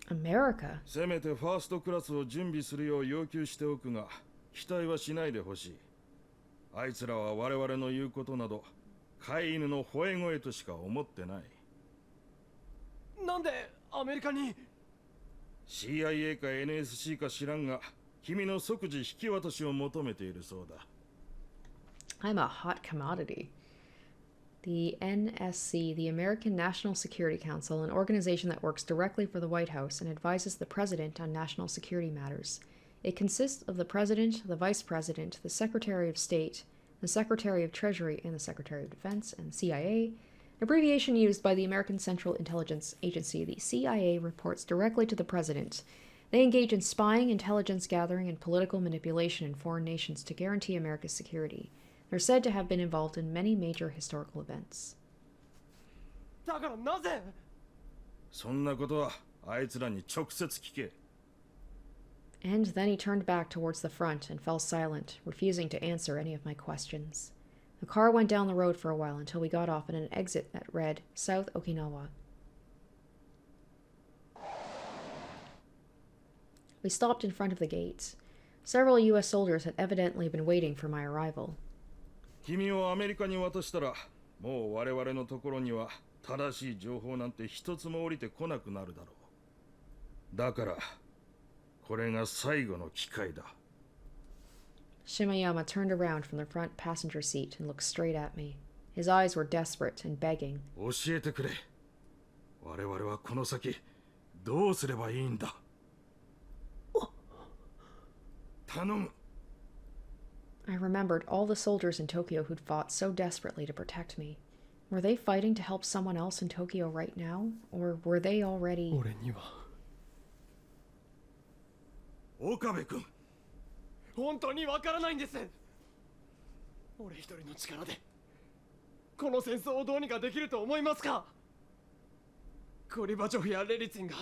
America? せめてファーストクラスを準備するよう要求しておくが、期待はしないでほしい。あいつらは我々の言うことなど、飼い犬の吠え声としか思ってない。なんでアメリカに？ CIA か NSC か知らんが、君の即時引き渡しを求めているそうだ。I'm a hot commodity. The NSC, the American National Security Council, an organization that works directly for the White House and advises the President on national security matters. It consists of the President, the Vice President, the Secretary of State, the Secretary of Treasury, and the Secretary of Defense, and the CIA. An abbreviation used by the American Central Intelligence Agency, the CIA reports directly to the President. They engage in spying, intelligence gathering, and political manipulation in foreign nations to guarantee America's security. They're said to have been involved in many major historical events. だからなぜ？そんなことはあいつらに直接聞け。And then he turned back towards the front and fell silent, refusing to answer any of my questions. The car went down the road for a while until we got off at an exit that read South Okinawa. We stopped in front of the gates. Several U.S. soldiers had evidently been waiting for my arrival. 君をアメリカに渡したら、もう我々のところには正しい情報なんて一つも降りてこなくなるだろう。だから、これが最後の機会だ。Shimayama turned around from the front passenger seat and looked straight at me. His eyes were desperate and begging. 教えてくれ。我々はこの先、どうすればいいんだ。頼む。I remembered all the soldiers in Tokyo who'd fought so desperately to protect me. Were they fighting to help someone else in Tokyo right now? Or were they already... 俺には岡部君。本当にわからないんです。俺一人の力でこの戦争をどうにかできると思いますか？ゴリバチョフやレリツィンが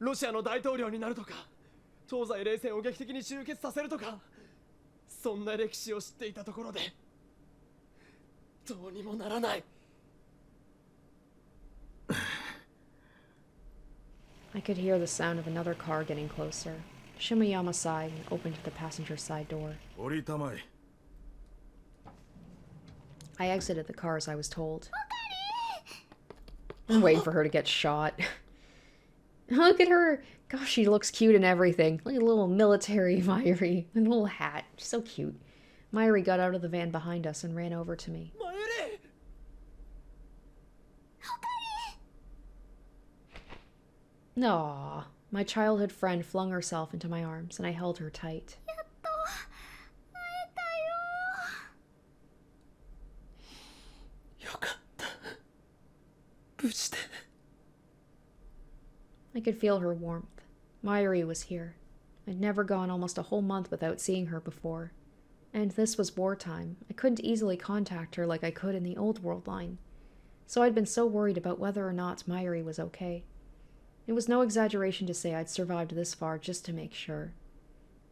ロシアの大統領になるとか、東西冷戦を劇的に終結させるとか、そんな歴史を知っていたところでどうにもならない。I could hear the sound of another car getting closer. Shimayama sighed and opened the passenger side door. 降りたまえ。I exited the car as I was told. I'm waiting for her to get shot. Look at her! Gosh, she looks cute and everything. Like a little military Mayuri. A little hat. She's so cute. Mayuri got out of the van behind us and ran over to me. Aww. My childhood friend flung herself into my arms, and I held her tight. やっと会えたよ。よかった。無事で。I could feel her warmth. Mayuri was here. I'd never gone almost a whole month without seeing her before. And this was wartime. I couldn't easily contact her like I could in the old world line. So I'd been so worried about whether or not Mayuri was okay. It was no exaggeration to say I'd survived this far just to make sure.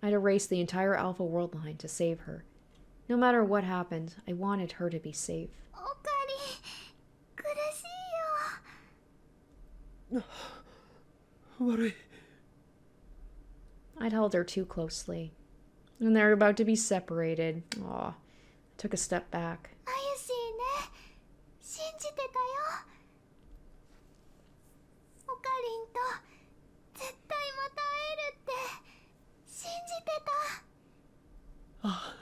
I'd erased the entire Alpha world line to save her. No matter what happened, I wanted her to be safe. おかり、苦しいよ。悪い。I'd held her too closely. And they were about to be separated. Aw. I took a step back. あゆしいね。信じてたよ。おかりんと絶対また会えるって信じてた。あ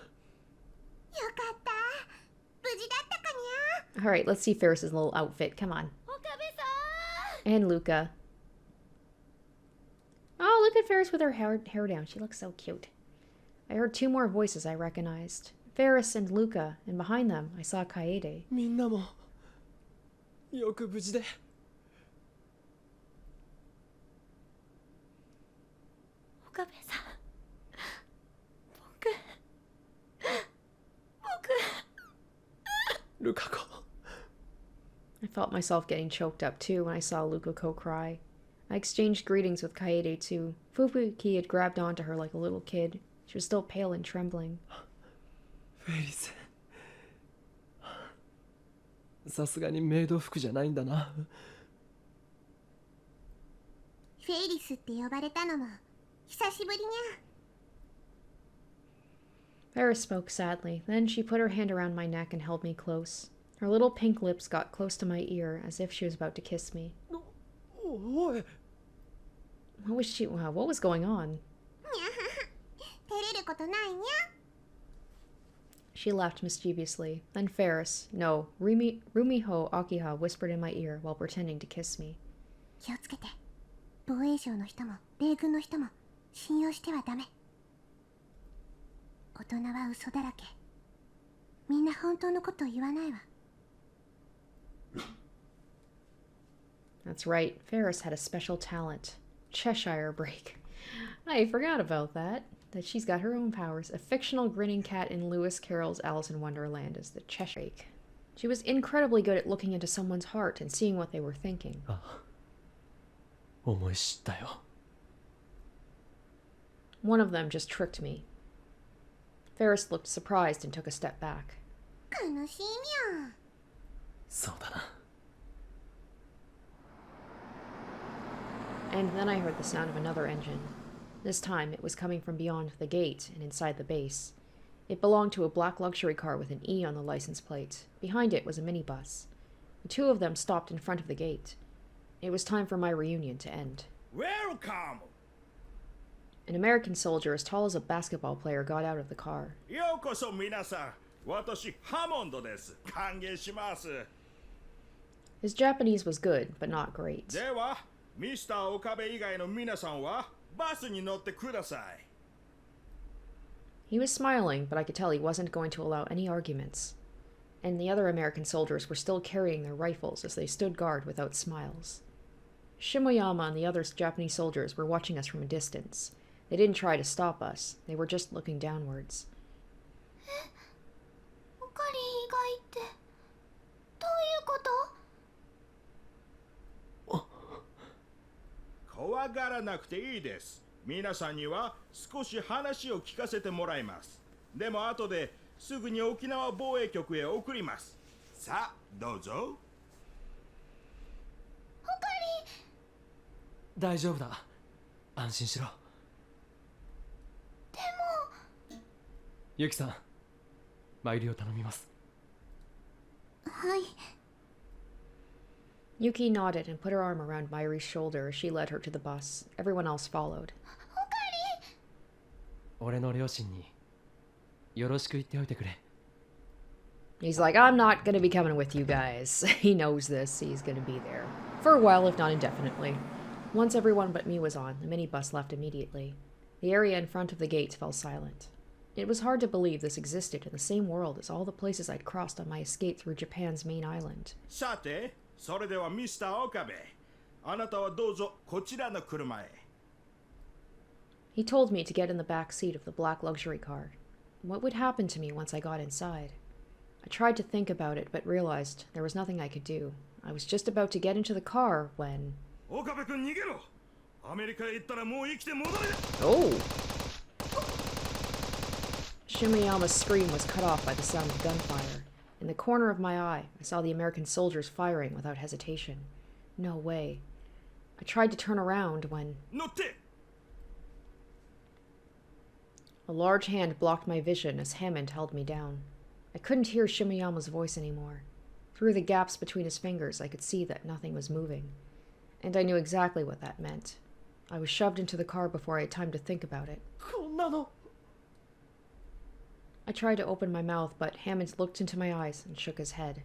よかった。無事だったかにゃ。 Alright, let's see Ferris's little outfit. Come on. 岡部さん。 And Luca. Oh, look at Ferris with her hair down. She looks so cute. I heard two more voices I recognized. Ferris and Luca, and behind them, I saw Kaede. みんなもよく無事で。岡部さん。ルカ子。I felt myself getting choked up too when I saw Luca cry. I exchanged greetings with Kaede too. Fubuki had grabbed onto her like a little kid. She was still pale and trembling. フェリス。さすがにメイド服じゃないんだな。フェイリスって呼ばれたのも久しぶりにゃ。 Ferris spoke sadly. Then she put her hand around my neck and held me close. Her little pink lips got close to my ear as if she was about to kiss me. おい。 What was she? Wow, what was going on? 照れることないにゃ。 She laughed mischievously. Then Ferris, no, Rumiho Akiha whispered in my ear while pretending to kiss me. 気をつけて。防衛省の人も米軍の人も信用してはダメ。大人は嘘だらけ。みんな本当のことを言わないわ。 That's right, Ferris had a special talent. Cheshire break. I forgot about that she's got her own powers. A fictional grinning cat in Lewis Carroll's Alice in Wonderland is the Cheshire break. She was incredibly good at looking into someone's heart and seeing what they were thinking. 思い知ったよ。 One of them just tricked me. Ferris looked surprised and took a step back. 悲しいみゃん。そうだな。 And then I heard the sound of another engine. This time it was coming from beyond the gate and inside the base. It belonged to a black luxury car with an E on the license plate. Behind it was a minibus. The two of them stopped in front of the gate. It was time for my reunion to end. Welcome! An American soldier as tall as a basketball player got out of the car. ようこそ皆さん。私ハモンドです。歓迎します。 His Japanese was good, but not great. では、ミスター岡部以外の皆さんはバスに乗ってください。 He was smiling, but I could tell he wasn't going to allow any arguments. And the other American soldiers were still carrying their rifles as they stood guard without smiles. Shimoyama and the other Japanese soldiers were watching us from a distance. They didn't try to stop us. They were just looking downwards. おかり以外ってどういうこと？怖がらなくていいです。皆さんには少し話を聞かせてもらいます。でも後ですぐに沖縄防衛局へ送ります。さあ、どうぞ。おかり。大丈夫だ。安心しろ。でも。ユキさん、参りを頼みます。はい。Yuki nodded and put her arm around Mayuri's shoulder as she led her to the bus. Everyone else followed. おかり。俺の両親によろしく言っておいてくれ。 He's like, I'm not gonna be coming with you guys. He knows this. He's gonna be there. For a while, if not indefinitely. Once everyone but me was on, the minibus left immediately. The area in front of the gates fell silent. It was hard to believe this existed in the same world as all the places I'd crossed on my escape through Japan's main island. さて、それではミスター岡部、あなたはどうぞこちらの車へ。He told me to get in the back seat of the black luxury car. What would happen to me once I got inside? I tried to think about it, but realized there was nothing I could do. I was just about to get into the car when... 岡部君逃げろ。アメリカへ行ったらもう生きて戻れ。Oh! Shimoyama's scream was cut off by the sound of gunfire. In the corner of my eye, I saw the American soldiers firing without hesitation. No way. I tried to turn around when... 乗って。 A large hand blocked my vision as Hammond held me down. I couldn't hear Shimoyama's voice anymore. Through the gaps between his fingers, I could see that nothing was moving. And I knew exactly what that meant. I was shoved into the car before I had time to think about it. こんなの I tried to open my mouth, but Hammond looked into my eyes and shook his head.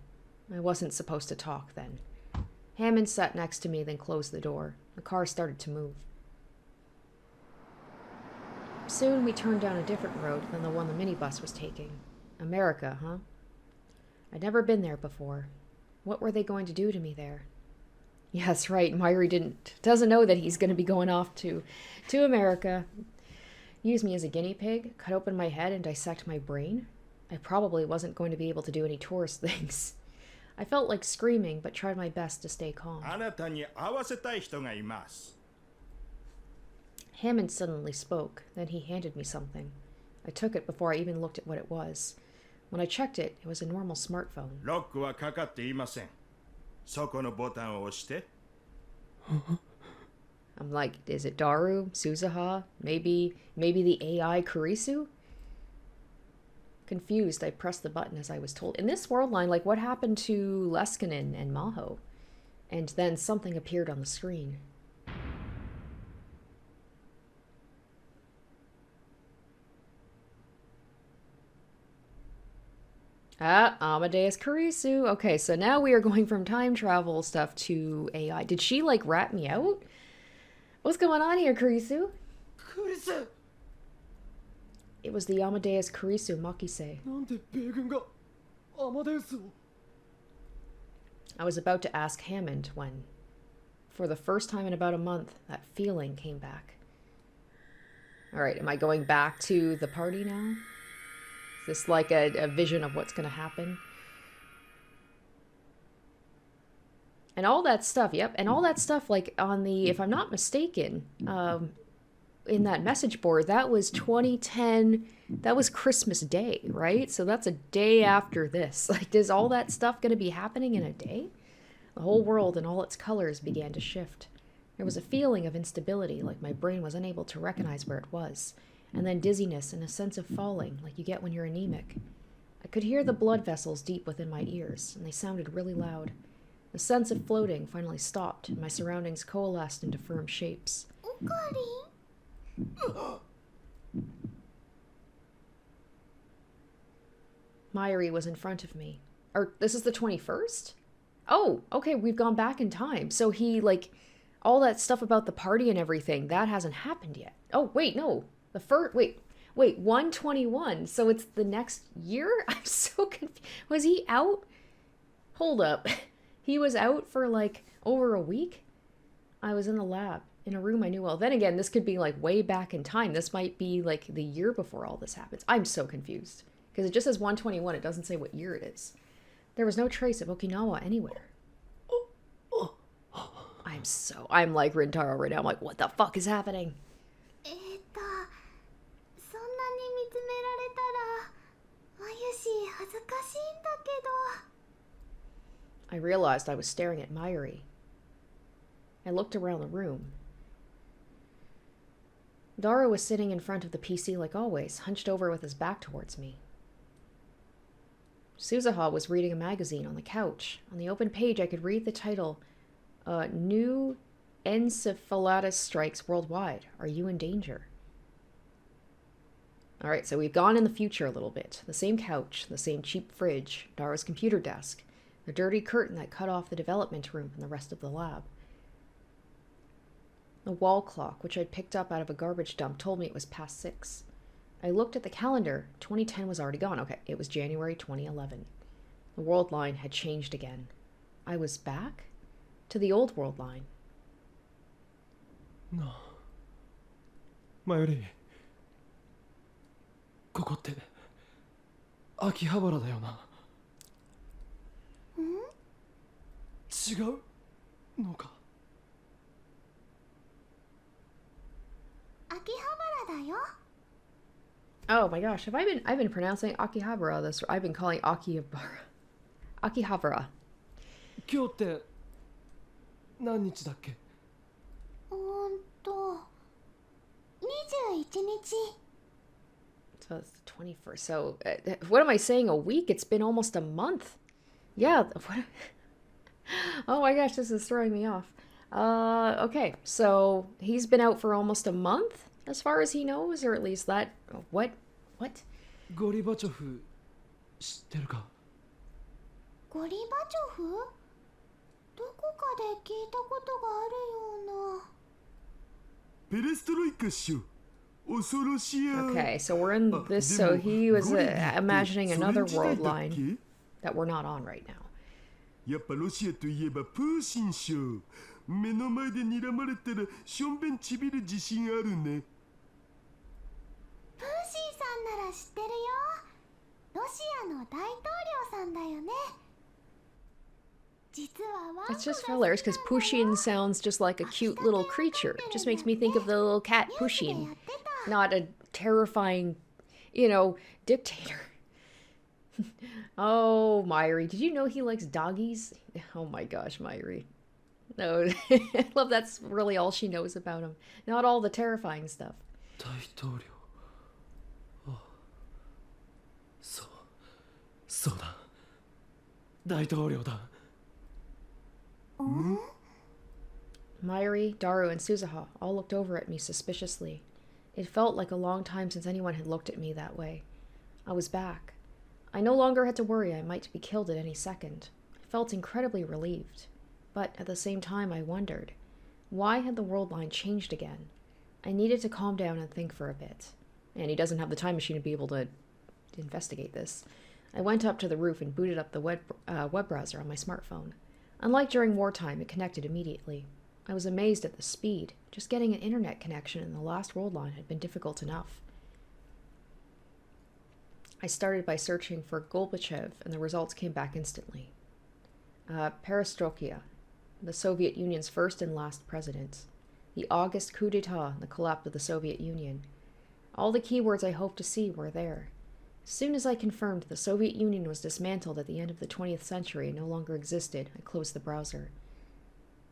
I wasn't supposed to talk then. Hammond sat next to me, then closed the door. The car started to move. Soon we turned down a different road than the one the minibus was taking. America, huh? I'd never been there before. What were they going to do to me there? Yes, right, Myri doesn't know that he's going to be going off to America. Use me as a guinea pig, cut open my head and dissect my brain? I probably wasn't going to be able to do any tourist things. I felt like screaming, but tried my best to stay calm. あなたに会わせたい人がいます。 Hammond suddenly spoke, then he handed me something. I took it before I even looked at what it was. When I checked it, it was a normal smartphone. ロックはかかっていません。そこのボタンを押して。 I'm like, is it Daru? Suzuha? Maybe the AI Kirisu? Confused, I pressed the button as I was told. In this world line, like, what happened to Leskinen and Maho? And then something appeared on the screen. Ah, Amadeus Kirisu. Okay, so now we are going from time travel stuff to AI. Did she, like, rat me out? What's going on here, Kirisu? クリス It was the Amadeus Kirisu Makise. なんで米軍がアマデウスを I was about to ask Hammond when, for the first time in about a month, that feeling came back. Alright, am I going back to the party now? Is this like a vision of what's going to happen? And all that stuff, yep. And all that stuff, like, on the, if I'm not mistaken, in that message board, that was 2010, that was Christmas Day, right? So that's a day after this. Like, is all that stuff going to be happening in a day? The whole world and all its colors began to shift. There was a feeling of instability, like my brain was unable to recognize where it was. And then dizziness and a sense of falling, like you get when you're anemic. I could hear the blood vessels deep within my ears, and they sounded really loud. The sense of floating finally stopped, and my surroundings coalesced into firm shapes. Myri was in front of me. This is the 21st? Oh, okay, we've gone back in time. So he, like, all that stuff about the party and everything, that hasn't happened yet. Oh, wait, no. The first, wait, 121. So it's the next year? I'm so confused. Was he out? Hold up. He was out for, like, over a week? I was in the lab, in a room I knew well. Then again, this could be, like, way back in time. This might be, like, the year before all this happens. I'm so confused. Because it just says 121. It doesn't say what year it is. There was no trace of Okinawa anywhere. I'm like Rintaro right now. I'm like, what the fuck is happening? そんなに見つめられたらまゆし恥ずかしいんだけど I realized I was staring at Myri. I looked around the room. Dara was sitting in front of the PC like always, hunched over with his back towards me. Suzuha was reading a magazine on the couch. On the open page, I could read the title, New Encephalitis Strikes Worldwide. Are you in danger? Alright, so we've gone in the future a little bit. The same couch, the same cheap fridge, Dara's computer desk, the dirty curtain that cut off the development room from the rest of the lab. The wall clock, which I'd picked up out of a garbage dump, told me it was past 6. I looked at the calendar. 2010 was already gone. Okay, it was January 2011. The world line had changed again. I was back to the old world line. なあマヨリー、ここって秋葉原だよな。違うのか。秋葉原だよ。 Oh my gosh, I've been pronouncing Akihabara this. I've been calling Akihabara. 今日って何日だっけ。21日。 So it's the 21st. So what am I saying? A week? It's been almost a month. Yeah. What? Oh my gosh, this is throwing me off. Okay, so he's been out for almost a month, as far as he knows, or at least that. What? ゴリバチョフ知ってるか。ゴリバチョフ？どこかで聞いたことがあるような。ペレストロイカっしょ。恐ろしや。 Okay, so we're in this. So he was imagining another world line that we're not on right now. やっぱロシアといえばプーチンっしょ。目の前で睨まれたらしょんべんちびる自信あるね。プーシーさんなら知ってるよ。ロシアの大統領さんだよね。実はワンコが It's just hilarious because Pushin sounds just like a cute little creature. It just makes me think of the little cat Pushin, not a terrifying, dictator. Oh, Myri, did you know he likes doggies? Oh my gosh, Myri. No, I love that's really all she knows about him. Not all the terrifying stuff. 大統領。あ、そうだ。大統領だ。Myri, Daru, and Suzuha all looked over at me suspiciously. It felt like a long time since anyone had looked at me that way. I was back. I no longer had to worry I might be killed at any second. I felt incredibly relieved. But at the same time, I wondered, why had the world line changed again? I needed to calm down and think for a bit. And he doesn't have the time machine to be able to investigate this. I went up to the roof and booted up the web browser on my smartphone. Unlike during wartime, it connected immediately. I was amazed at the speed. Just getting an internet connection in the last world line had been difficult enough. I started by searching for Gorbachev, and the results came back instantly. Perestroika, the Soviet Union's first and last president. The August coup d'etat and the collapse of the Soviet Union. All the keywords I hoped to see were there. As soon as I confirmed the Soviet Union was dismantled at the end of the 20th century and no longer existed, I closed the browser.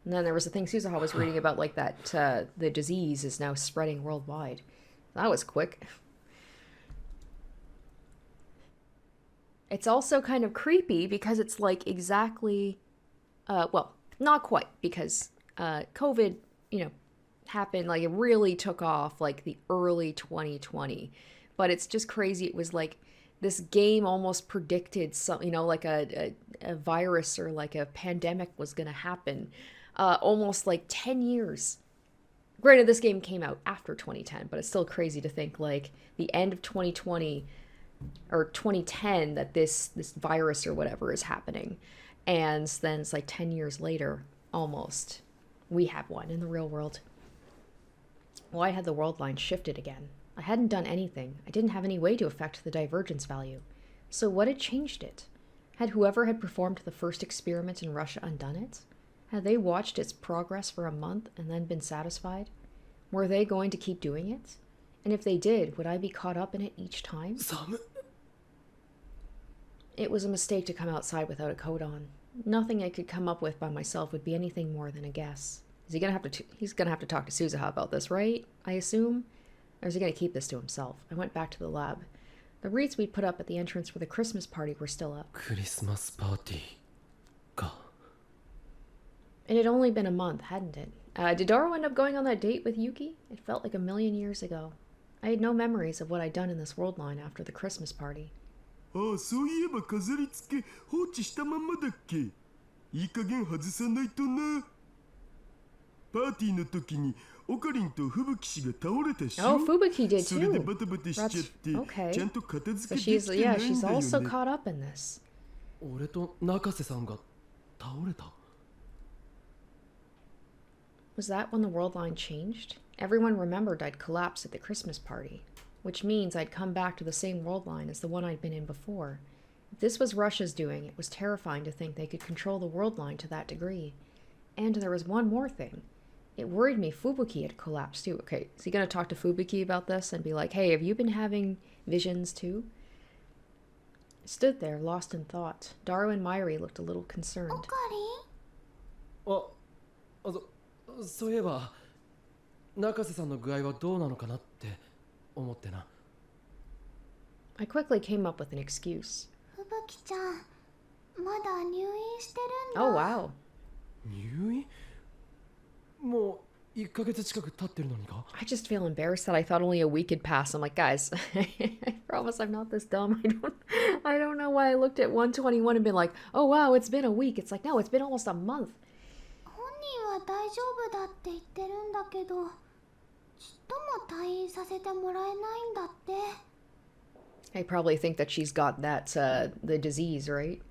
And then there was the thing Suzuha was reading about, like that the disease is now spreading worldwide. That was quick. It's also kind of creepy because it's like exactly, well, not quite, because COVID, happened, like it really took off like the early 2020. But it's just crazy. It was like this game almost predicted some, like a virus or like a pandemic was going to happen almost like 10 years. Granted, this game came out after 2010, but it's still crazy to think like the end of 2020 or 2010 that this virus or whatever is happening. And then it's like 10 years later, almost, we have one in the real world. Why had the world line shifted again? I hadn't done anything. I didn't have any way to affect the divergence value. So what had changed it? Had whoever had performed the first experiment in Russia undone it? Had they watched its progress for a month and then been satisfied? Were they going to keep doing it? And if they did, would I be caught up in it each time? It was a mistake to come outside without a coat on. Nothing I could come up with by myself would be anything more than a guess. Is he gonna have to? He's gonna have to talk to Suzuha about this, right? I assume. Or is he going to keep this to himself? I went back to the lab. The wreaths we'd put up at the entrance for the Christmas party were still up. Christmas party. It had only been a month, hadn't it? Did Daru end up going on that date with Yuki? It felt like a million years ago. I had no memories of what I'd done in this world line after the Christmas party. ああ、そういえば飾り付け放置したまんまだっけ。いい加減外さないとな。パーティーの時にオカリンと吹雪氏が倒れたし Oh, Fubuki did それで too. バタバタしちゃって Okay. ちゃんと片付 So けで she's きてない yeah, ん she's だよ also ね caught up in this. 俺と中瀬さんが倒れた。 Was that when the world line changed? Everyone remembered I'd collapsed at the Christmas party, which means I'd come back to the same world line as the one I'd been in before. If this was Russia's doing, it was terrifying to think they could control the world line to that degree. And there was one more thing. It worried me Fubuki had collapsed too. Okay, is he going to talk to Fubuki about this and be like, hey, have you been having visions too? I stood there, lost in thought. Daru and Mairi looked a little concerned. オカリンそういえば中瀬さんの具合はどうなのかなって思ってな。 I quickly came up with an excuse. 吹雪ちゃんまだ入院してるんだ。 Oh, wow. 入院？もう1ヶ月近く経ってるのにか？ I just feel embarrassed that I thought only a week had passed. I'm like, guys, I promise I'm not this dumb. I don't know why I looked at 121 and been like, oh wow, it's been a week. It's like, no, it's been almost a month. 本人は大丈夫だって言ってるんだけどちっとも退院させてもらえないんだって。 I probably think that she's got that, the disease, right?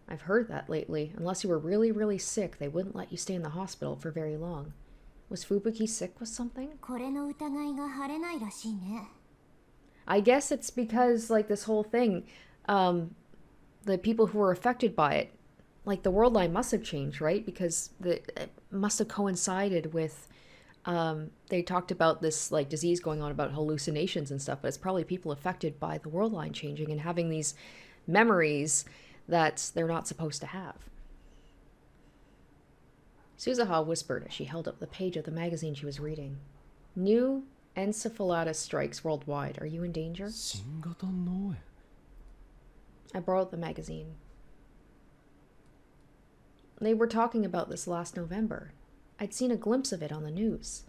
I've heard that lately. Unless you were really, really sick, they wouldn't let you stay in the hospital for very long. Was Fubuki sick with something? これの疑いが晴れないらしいね。 I guess it's because, like, this whole thing, the people who were affected by it, like, the world line must have changed, right? Because it must have coincided with, they talked about this, like, disease going on about hallucinations and stuff, but it's probably people affected by the world line changing and having these memories that they're not supposed to have. Suzuha whispered as she held up the page of the magazine she was reading. New encephalitis strikes worldwide. Are you in danger? 新型脳炎。 I borrowed the magazine. They were talking about this last November. I'd seen a glimpse of it on the news.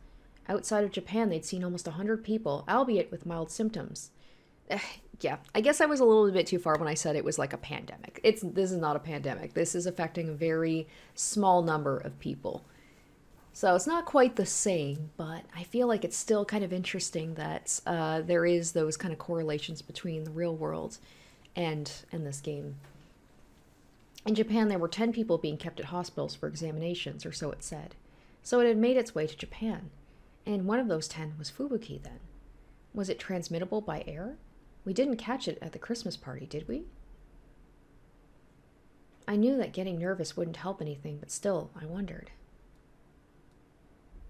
Outside of Japan, they'd seen almost 100 people, albeit with mild symptoms. Yeah, I guess I was a little bit too far when I said it was like a pandemic. This is not a pandemic. This is affecting a very small number of people. So it's not quite the same, but I feel like it's still kind of interesting that there is those kind of correlations between the real world and this game. In Japan, there were 10 people being kept at hospitals for examinations, or so it said. So it had made its way to Japan. And one of those 10 was Fubuki then. Was it transmittable by air? We didn't catch it at the Christmas party, did we? I knew that getting nervous wouldn't help anything, but still, I wondered.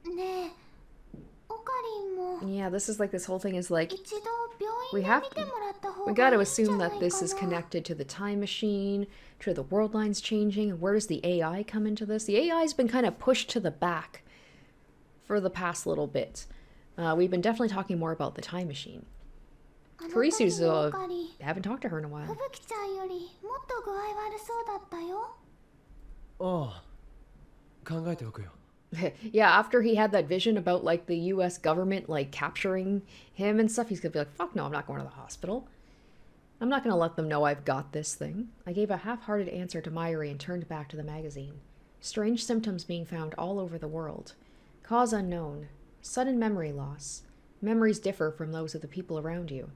ねえ、オカリンも Yeah, this is like, this whole thing is like, 一度病 we 院で have 見てもらった方 we がい gotta いんじゃ assume ない that か this is な。 connected to the time machine, to the world lines changing, and where does the AI come into this? The AI's been kind of pushed to the back for the past little bit. We've been definitely talking more about the time machine. あの Kirisu's, 時のオカリン haven't talked to her in a while. 吹雪ちゃんよりもっと具合悪そうだったよ。ああ、考えておくよ。 Yeah, after he had that vision about, like, the US government, like, capturing him and stuff, he's gonna be like, fuck no, I'm not going to the hospital. I'm not gonna let them know I've got this thing. I gave a half-hearted answer to Mairi and turned back to the magazine. Strange symptoms being found all over the world. Cause unknown. Sudden memory loss. Memories differ from those of the people around you.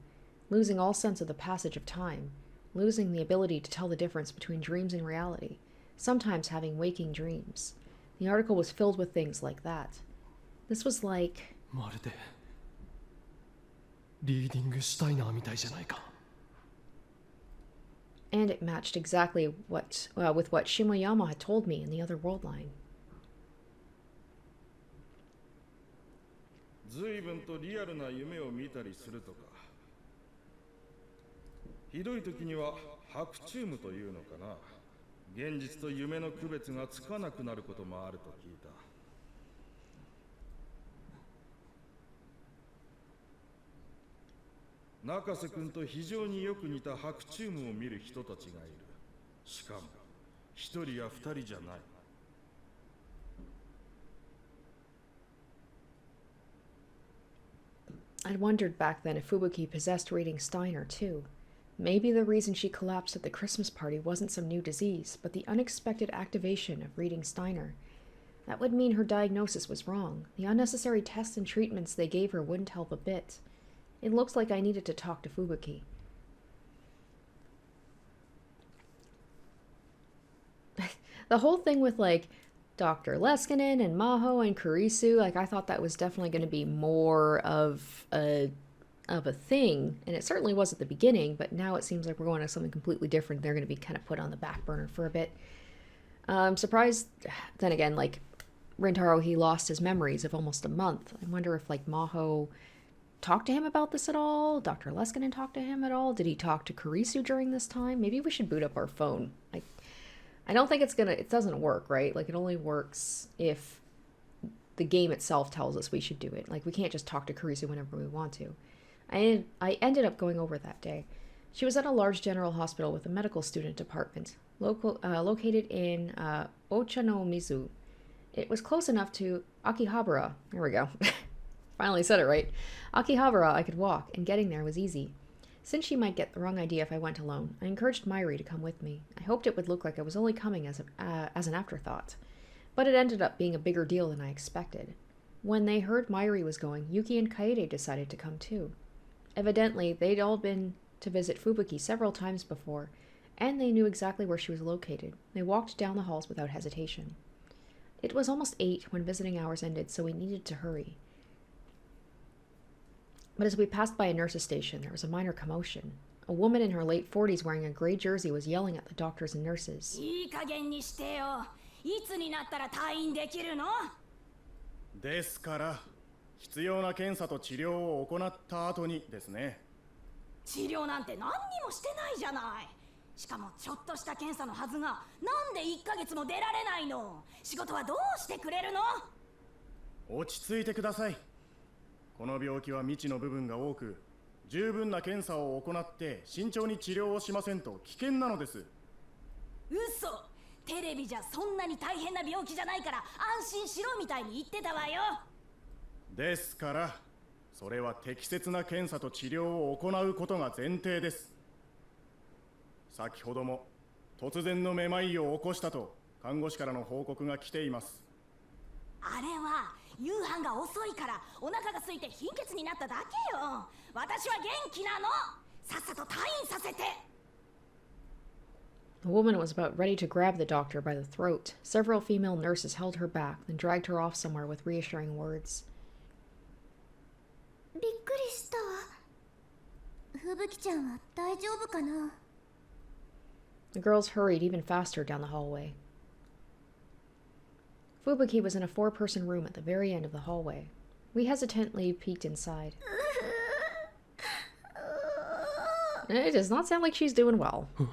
Losing all sense of the passage of time. Losing the ability to tell the difference between dreams and reality. Sometimes having waking dreams. The article was filled with things like that. This was like... まるでリーディングシュタイナーみたいじゃないか。 And it matched exactly with what Shimoyama had told me in the other world line. 随分とリアルな夢を見たりするとか。ひどい時には白チュームというのかな。現実と夢の区別がつかなくなることもあると聞いた。中瀬君と非常によく似た白チュームを見る人たちがいる。しかも一人や二人じゃない。I'd wondered back then if Fubuki possessed reading Steiner too. Maybe the reason she collapsed at the Christmas party wasn't some new disease, but the unexpected activation of reading Steiner. That would mean her diagnosis was wrong. The unnecessary tests and treatments they gave her wouldn't help a bit. It looks like I needed to talk to Fubuki. The whole thing with, like, Dr. Leskinen and Maho and Kirisu, like, I thought that was definitely going to be more of a thing, and it certainly was at the beginning, but now it seems like we're going to something completely different. They're going to be kind of put on the back burner for a bit. I'm surprised, then again, like, Rintaro, he lost his memories of almost a month. I wonder if, like, Maho talked to him about this at all? Dr. Leskinen talked to him at all? Did he talk to Kirisu during this time? Maybe we should boot up our phone. I don't think it doesn't work, right? Like, it only works if the game itself tells us we should do it. Like, we can't just talk to Kirisu whenever we want to. I ended up going over that day. She was at a large general hospital with a medical student department, located in Ochanomizu. It was close enough to Akihabara. There we go. Finally said it right. Akihabara I could walk, and getting there was easy. Since she might get the wrong idea if I went alone, I encouraged Mairi to come with me. I hoped it would look like I was only coming as an afterthought. But it ended up being a bigger deal than I expected. When they heard Mairi was going, Yuki and Kaede decided to come too. Evidently, they'd all been to visit Fubuki several times before, and they knew exactly where she was located. They walked down the halls without hesitation. It was almost 8 when visiting hours ended, so we needed to hurry. But as we passed by a nurse's station, there was a minor commotion. A woman in her late 40s wearing a gray jersey was yelling at the doctors and nurses. いい加減にしてよ。いつになったら退院できるの？ですから必要な検査と治療を行った後にですね。治療なんて何にもしてないじゃない。しかもちょっとした検査のはずがなんで1ヶ月も出られないの？仕事はどうしてくれるの？落ち着いてください。この病気は未知の部分が多く、十分な検査を行って慎重に治療をしませんと危険なのです。嘘。テレビじゃそんなに大変な病気じゃないから安心しろみたいに言ってたわよ。ですからそれは適切な検査と治療を行うことが前提です。先ほども突然のめまいを起こしたと看護師からの報告が来ています。あれは夕飯が遅いからお腹が空いて貧血になっただけよ。私は元気なの。さっさと退院させて。The woman was about ready to grab the doctor by the throat. Several female nurses held her back, then dragged her off somewhere with reassuring words. びっくりした。ふぶきちゃんは大丈夫かな？ The girls hurried even faster down the hallway. Fubuki was in a 4-person room at the very end of the hallway. We hesitantly peeked inside. It does not sound like she's doing well. こ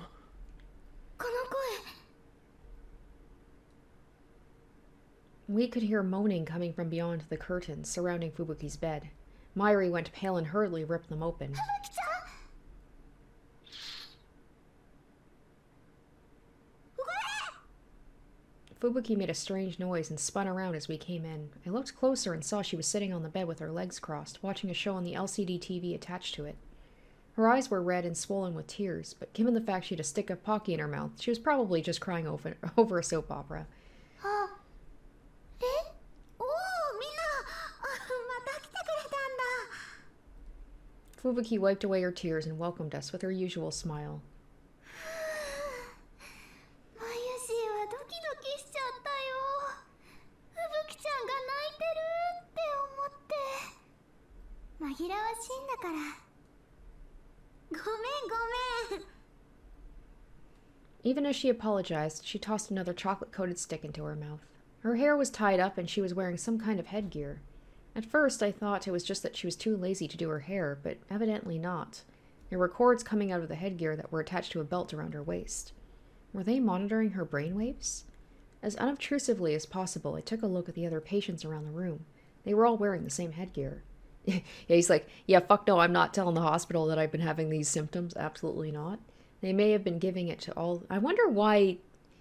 の声。 We could hear moaning coming from beyond the curtains surrounding Fubuki's bed. Mairi went pale and hurriedly ripped them open. ふぶきちゃん。 Fubuki made a strange noise and spun around as we came in. I looked closer and saw she was sitting on the bed with her legs crossed, watching a show on the LCD TV attached to it. Her eyes were red and swollen with tears, but given the fact she had a stick of Pocky in her mouth, she was probably just crying over a soap opera. あ、え？おお、みんな、また来てくれたんだ。 Fubuki wiped away her tears and welcomed us with her usual smile. マユシーはドキドキしちゃったよ。ふぶきちゃんが泣いてるって思って。紛らわしいんだから。ごめんごめん。 Even as she apologized, she tossed another chocolate-coated stick into her mouth. Her hair was tied up and she was wearing some kind of headgear. At first, I thought it was just that she was too lazy to do her hair, but evidently not. There were cords coming out of the headgear that were attached to a belt around her waist. Were they monitoring her brainwaves? As unobtrusively as possible, I took a look at the other patients around the room. They were all wearing the same headgear. Yeah, he's like, yeah, fuck no, I'm not telling the hospital that I've been having these symptoms. Absolutely not. They may have been giving it to all... I wonder why...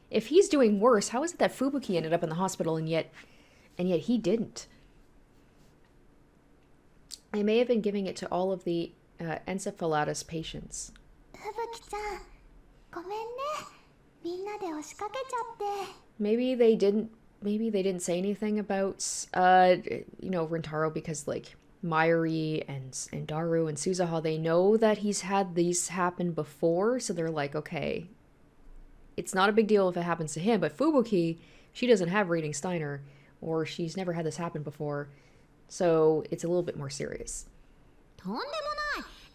If he's doing worse, how is it that Fubuki ended up in the hospital and yet he didn't? They may have been giving it to all of the encephalitis patients. ふぶきちゃん、ごめんね。みんなで押しかけちゃって。 Maybe they didn't maybe they didn't say anything about, Rintaro because, like, Mayuri and Daru and Suzuha, they know that he's had these happen before, so they're like, okay, it's not a big deal if it happens to him, but Fubuki, she doesn't have reading Steiner, or she's never had this happen before, so it's a little bit more serious. とんでもない、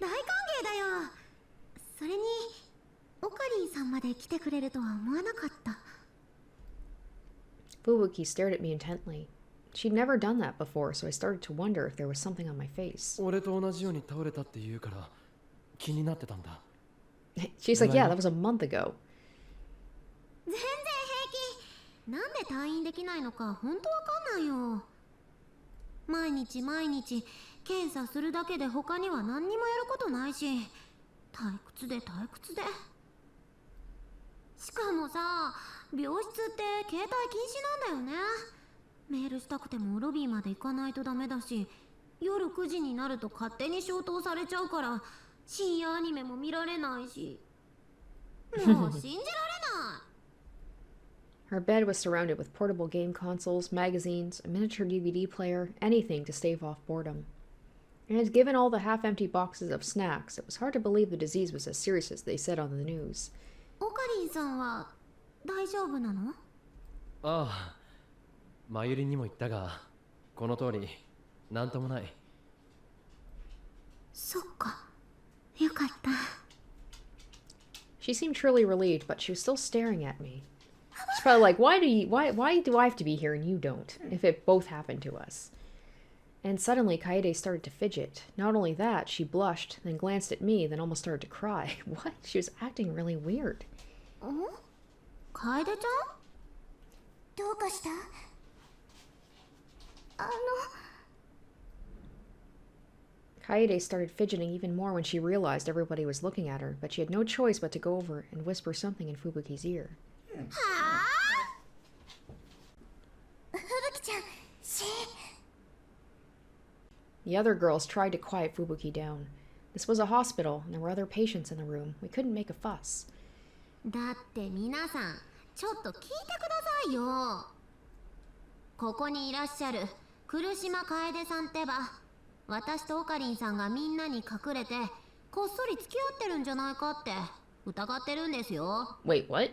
大歓迎だよ。それにオカリンさんまで来てくれるとは思わなかった。 Fubuki stared at me intently. She'd never done that before, so I started to wonder if there was something on my face. 俺と同じように倒れたって言うから気になってたんだ。 She's like, yeah, that was a month ago. 全然平気。なんで退院できないのか本当わかんないよ。毎日毎日検査するだけで他には何にもやることないし、退屈で退屈で。しかもさ、病室って携帯禁止なんだよね。メールしたくてもロビーまで行かないとダメだし、夜9時になると勝手に消灯されちゃうから深夜アニメも見られないし、もう信じられない。 Her bed was surrounded with portable game consoles, magazines, a miniature DVD player, anything to stave off boredom. And given all the half-empty boxes of snacks, it was hard to believe the disease was as serious as they said on the news. オカリンさんは大丈夫なの？ああ、マユリにも言ったが、この通りなんともない。そっか、よかった。 She seemed truly relieved, but she was still staring at me. She's probably like, why do I have to be here and you don't, if it both happened to us? And suddenly Kaede started to fidget. Not only that, she blushed, then glanced at me, then almost started to cry. What? She was acting really weird. 楓ちゃん？どうかした？Kaede started fidgeting even more when she realized everybody was looking at her, but she had no choice but to go over and whisper something in Fubuki's ear. はあ？吹雪ちゃん、The other girls tried to quiet Fubuki down. This was a hospital, and there were other patients in the room. We couldn't make a fuss. だって皆さん、ちょっと聞いてくださいよ。ここにいらっしゃる来島楓さんってば、私とオカリンさんがみんなに隠れてこっそり付き合ってるんじゃないかって疑ってるんですよ。 Wait, what?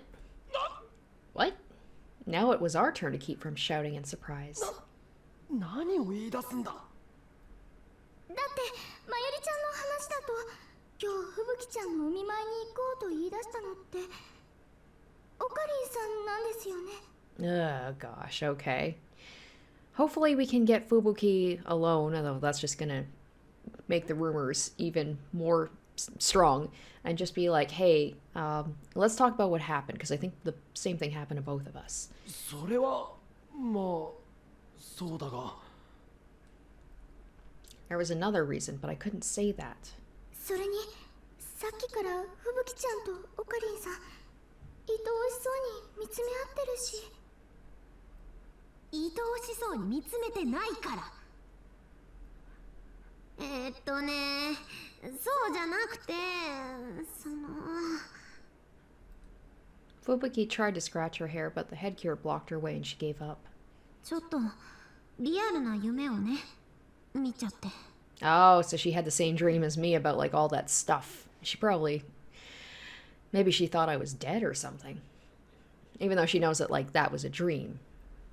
What? Now it was our turn to keep from shouting in surprise. 何を言い出すんだ。だってまゆりちゃんの話だと、今日吹雪ちゃんのお見舞いに行こうと言い出したのってオカリンさんなんですよね。 Oh gosh, okay. Hopefully we can get Fubuki alone, although that's just gonna make the rumors even more strong, and just be like, hey, let's talk about what happened, because I think the same thing happened to both of us. それはまあそうだが。 There was another reason, but I couldn't say that. それにさっきから吹雪ちゃんとオカリンさん愛おしそうに見つめ合ってるし。愛おしそうに見つめてないから。そうじゃなくて、Fubuki tried to scratch her hair, but the headgear blocked her way and she gave up. ちょっとリアルな夢をね、見ちゃって。 Oh, so she had the same dream as me about like all that stuff. Maybe she thought I was dead or something. Even though she knows that like that was a dream.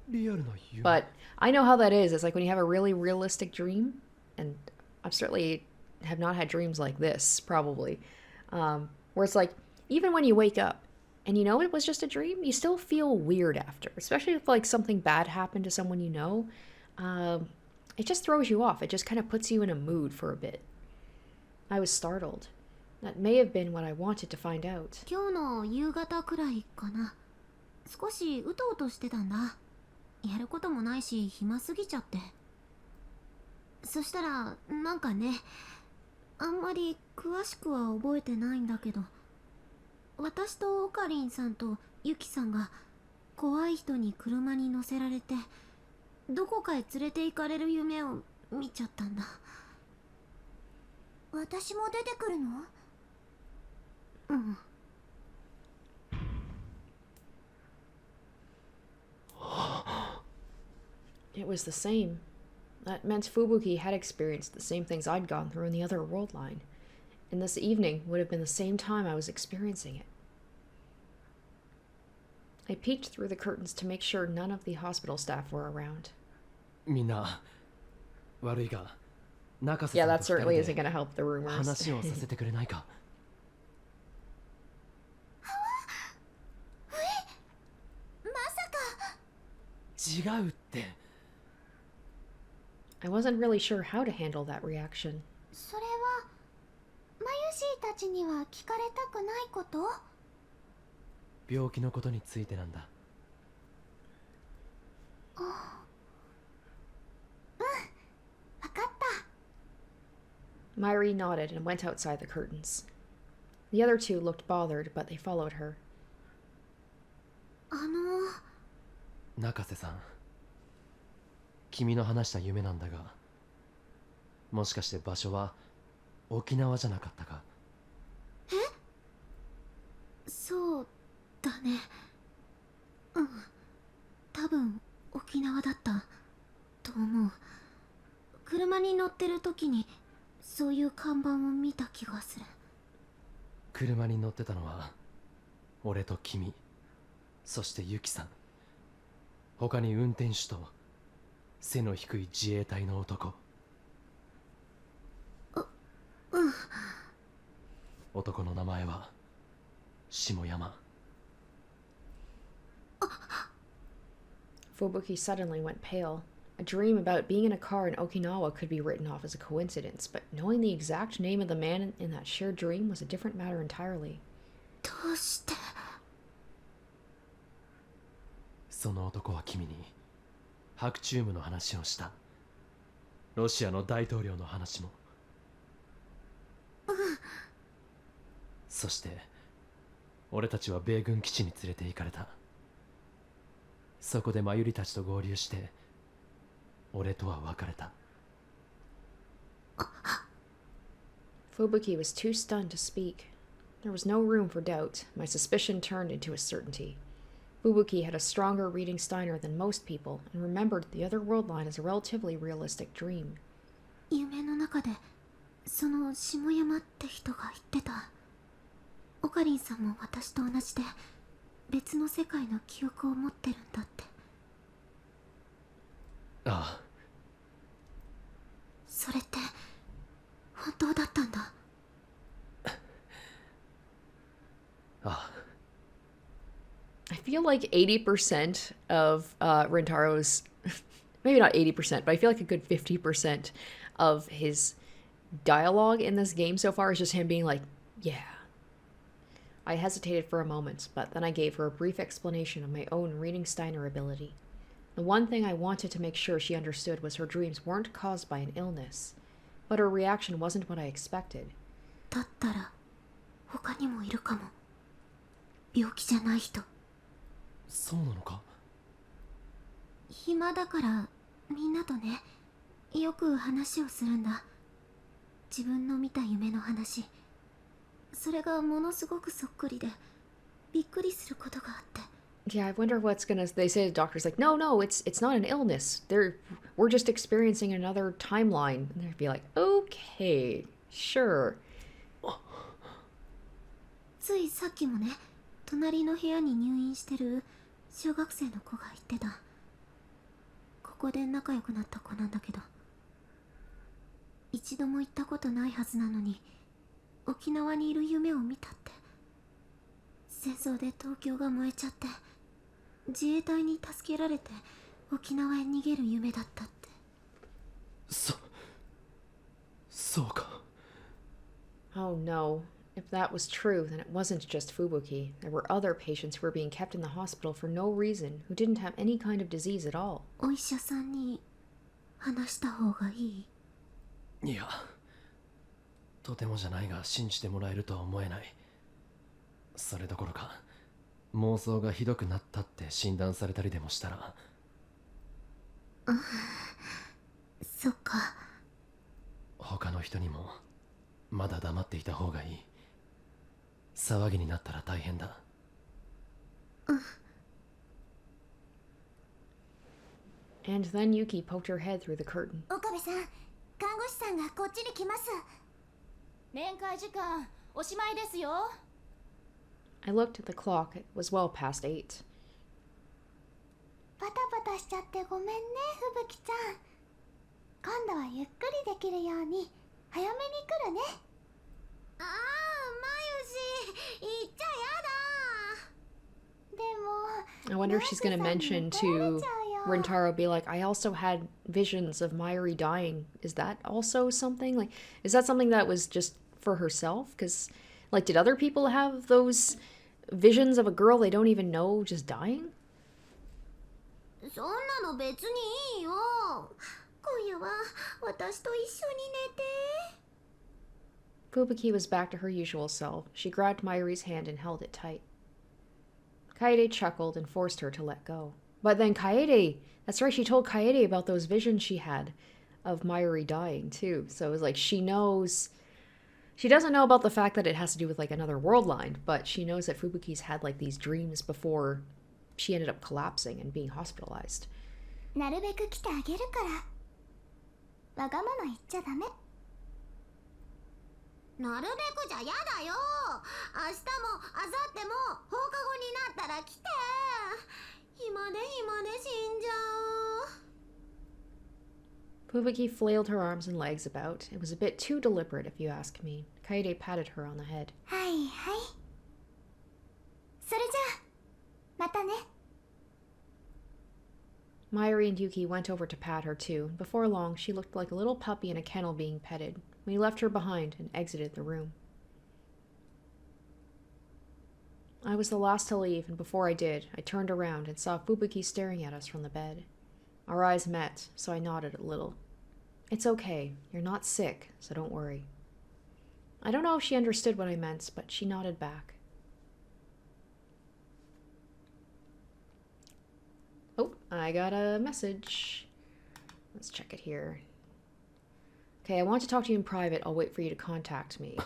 リアルな夢。 But I know how that is. It's like when you have a really realistic dream, and I've certainly have not had dreams like this, probably, where it's like, even when you wake up and you know it was just a dream, you still feel weird after, especially if like something bad happened to someone you know. It just throws you off. It just kind of puts you in a mood for a bit. I was startled. That may have been what I wanted to find out. 今日の夕方くらいかな。少しうとうとしてたんだ。やることもないし暇すぎちゃって。そしたらなんかね、あんまり詳しくは覚えてないんだけど、私とオカリンさんとユキさんが怖い人に車に乗せられてどこかへ連れて行かれる夢を見ちゃったんだ。私も出てくるの？うん。It was the same. That meant Fubuki had experienced the same things I'd gone through in the other world line. And this evening would have been the same time I was experiencing it. I peeked through the curtains to make sure none of the hospital staff were around. みんな悪いが中瀬 Yeah, さん that と certainly 二 isn't 人 going to help the で rumors. 話をさせてくれないか違うって I wasn't really sure how to handle that reaction. それはマユシーたちには聞かれたくないこと？病気のことについてなんだ。わかった。 Myri nodded and went outside the curtains. The other two looked bothered, but they followed her. 中瀬さん、君の話した夢なんだが、もしかして場所は沖縄じゃなかったか？そうだね。うん。多分沖縄だったと思う。車に乗ってる時にそういう看板を見た気がする。車に乗ってたのは俺と君、そしてユキさん、他に運転手と背の低い自衛隊の男。男の名前は下山。Fubuki suddenly went pale. A dream about being in a car in Okinawa could be written off as a coincidence, but knowing the exact name of the man in that shared dream was a different matter entirely. どうして？その男は君に白チュームの話をした。ロシアの大統領の話も。そして俺たちは米軍基地に連れて行かれた。そこでマユリたちと合流して俺とは別れた。Fubuki was too stunned to speak. There was no room for doubt. My suspicion turned into a certainty. Fubuki had a stronger reading Steiner than most people, and remembered the other world line as a relatively realistic dream. 夢の中でその下山って人が言ってた。オカリンさんも私と同じで別の世界の記憶を持ってるんだって。ああ。それって本当だったんだ。ああ。I feel like 80% of Rintaro's, maybe not 80%, but I feel like a good 50% of his dialogue in this game so far is just him being like, yeah. I hesitated for a moment, but then I gave her a brief explanation of my own reading Steiner ability. The one thing I wanted to make sure she understood was her dreams weren't caused by an illness, but her reaction wasn't what I expected. だったら他にもいるかも。病気じゃない人。そうなのか？暇だからみんなとね、よく話をするんだ。自分の見た夢の話。それがものすごくそっくりでびっくりすることがあって。Yeah, I wonder what's gonna. They say the doctor's like, no, it's not an illness. We're just experiencing another timeline. And they'd be like, okay, sure. ついさっきもね、隣の部屋に入院してる小学生の子が言ってた。ここで仲良くなった子なんだけど、一度も行ったことないはずなのに沖縄にいる夢を見たって。戦争で東京が燃えちゃって自衛隊に助けられて沖縄へ逃げる夢だったって。そうか。 Oh no. If that was true, then it wasn't just Fubuki. There were other patients who were being kept in the hospital for no reason, who didn't have any kind of disease at all. お医者さんに話した方がいい？いや、とてもじゃないが信じてもらえるとは思えない。それどころか妄想がひどくなったって診断されたりでもしたら。そっか。他の人にもまだ黙っていた方がいい。騒ぎになったら大変だ。And then Yuki poked her head through the curtain. 岡部さん、看護師さんがこっちに来ます。面会時間おしまいですよ。 I looked at the clock. It was well past 8. バタバタしちゃってごめんね、ふぶきちゃん。今度はゆっくりできるように早めに来るね。ああ、まゆし、言っちゃやだ。でも I wonder if she's gonna mention to Rintaro, be like, I also had visions of Mayuri dying. Is that also something? Like, is that something that was just for herself? Because, like, did other people have those visions of a girl they don't even know just dying? そんなの別にいいよ。今夜は私と一緒に寝て。Fubuki was back to her usual self. She grabbed Mayuri's hand and held it tight. Kaede chuckled and forced her to let go. But then Kaede, that's right, she told Kaede about those visions she had of Mayuri dying too. So it was like she knows, she doesn't know about the fact that it has to do with like another world line, but she knows that Fubuki's had like these dreams before she ended up collapsing and being hospitalized. なるべく来てあげるから。わがまま言っちゃダメ。なるべくじゃやだよ。明日も明後日も放課後になったら来て。暇で死んじゃう。 Fubuki flailed her arms and legs about. It was a bit too deliberate, if you ask me. Kaede patted her on the head. はいはい。それじゃあまたね。 Mayuri and Yuki went over to pat her too. Before long, she looked like a little puppy in a kennel being petted. We left her behind and exited the room. I was the last to leave, and before I did, I turned around and saw Fubuki staring at us from the bed. Our eyes met, so I nodded a little. It's okay. You're not sick, so don't worry. I don't know if she understood what I meant, but she nodded back. Oh, I got a message. Let's check it here. Okay, I want to talk to you in private. I'll wait for you to contact me.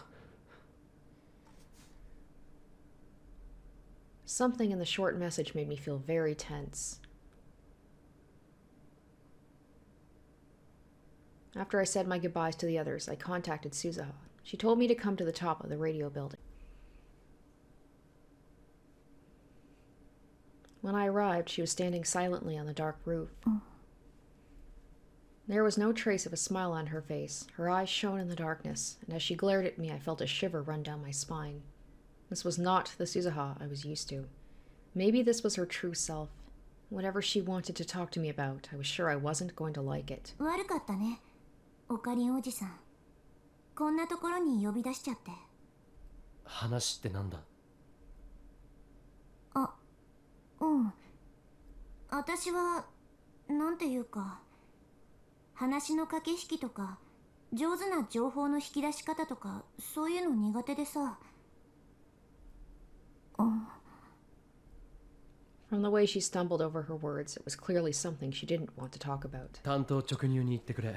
Something in the short message made me feel very tense. After I said my goodbyes to the others, I contacted Suzuha. She told me to come to the top of the radio building. When I arrived, she was standing silently on the dark roof. There was no trace of a smile on her face. Her eyes shone in the darkness, and as she glared at me, I felt a shiver run down my spine. This was not the Suzuha I was used to. Maybe this was her true self. Whatever she wanted to talk to me about, I was sure I wasn't going to like it. 悪かったね、オカリンおじさん。こんなところに呼び出しちゃって。話ってなんだ？あ、うん。私はなんていうか、話の駆け引きとか上手な情報の引き出し方とかそういうの苦手でさ。From the way she stumbled over her words, it was clearly something she didn't want to talk about. 単刀直入に言ってくれ。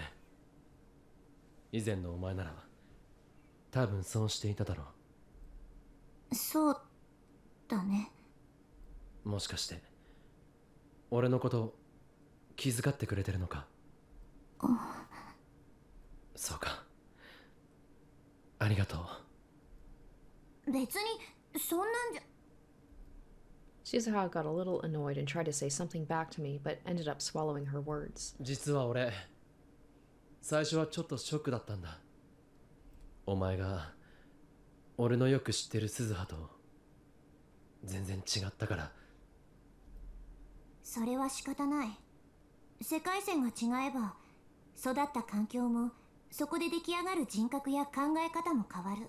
以前のお前なら多分そうしていただろう。そうだね。もしかして俺のこと気遣ってくれてるのか？そうか。ありがとう。別にそんなんじゃ。Suzuha got a little annoyed and tried to say something back to me, but ended up swallowing her words. 実は俺、最初はちょっとショックだったんだ。お前が俺のよく知ってる鈴葉と全然違ったから。それは仕方ない。世界線が違えば育った環境もそこで出来上がる人格や考え方も変わる。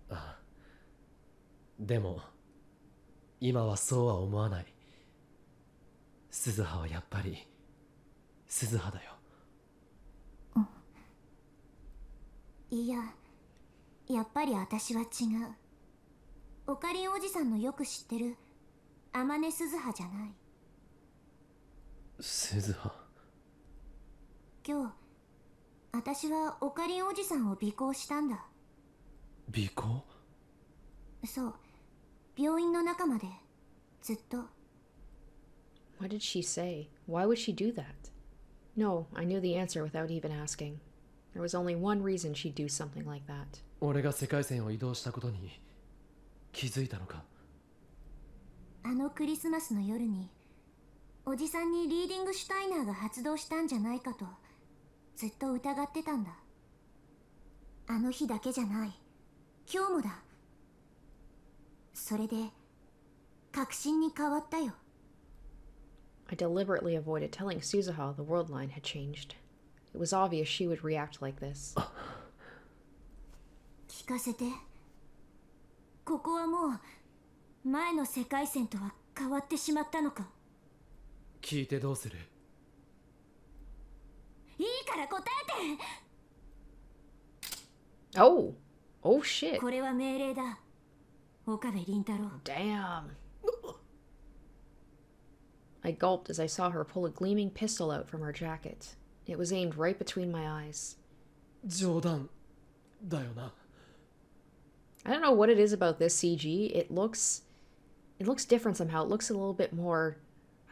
ああ、でも今はそうは思わない。鈴葉はやっぱり鈴葉だよ。いや、やっぱり私は違う。オカリンおじさんのよく知ってる天音鈴葉じゃない。鈴葉。今日私はオカリンおじさんを尾行したんだ。尾行？そう、病院の中までずっと。What did she say? Why would she do that? No, I knew the answer without even asking. There was only one reason she'd do something like that. 俺が世界線を移動したことに気づいたのか。あのクリスマスの夜におじさんにリーディングシュタイナーが発動したんじゃないかとずっと疑ってたんだ。あの日だけじゃない、今日もだ。それで確信に変わったよ。I deliberately avoided telling Suzuha the worldline had changed. It was obvious she would react like this. 聞かせて。ここはもう前の世界線とは変わってしまったのか。聞いてどうする。いいから答えて。 Oh! Oh shit! これは命令だ。岡部倫太郎。 Damn! I gulped as I saw her pull a gleaming pistol out from her jacket. It was aimed right between my eyes. 冗談だよな。I don't know what it is about this CG. It looks different somehow. It looks a little bit more,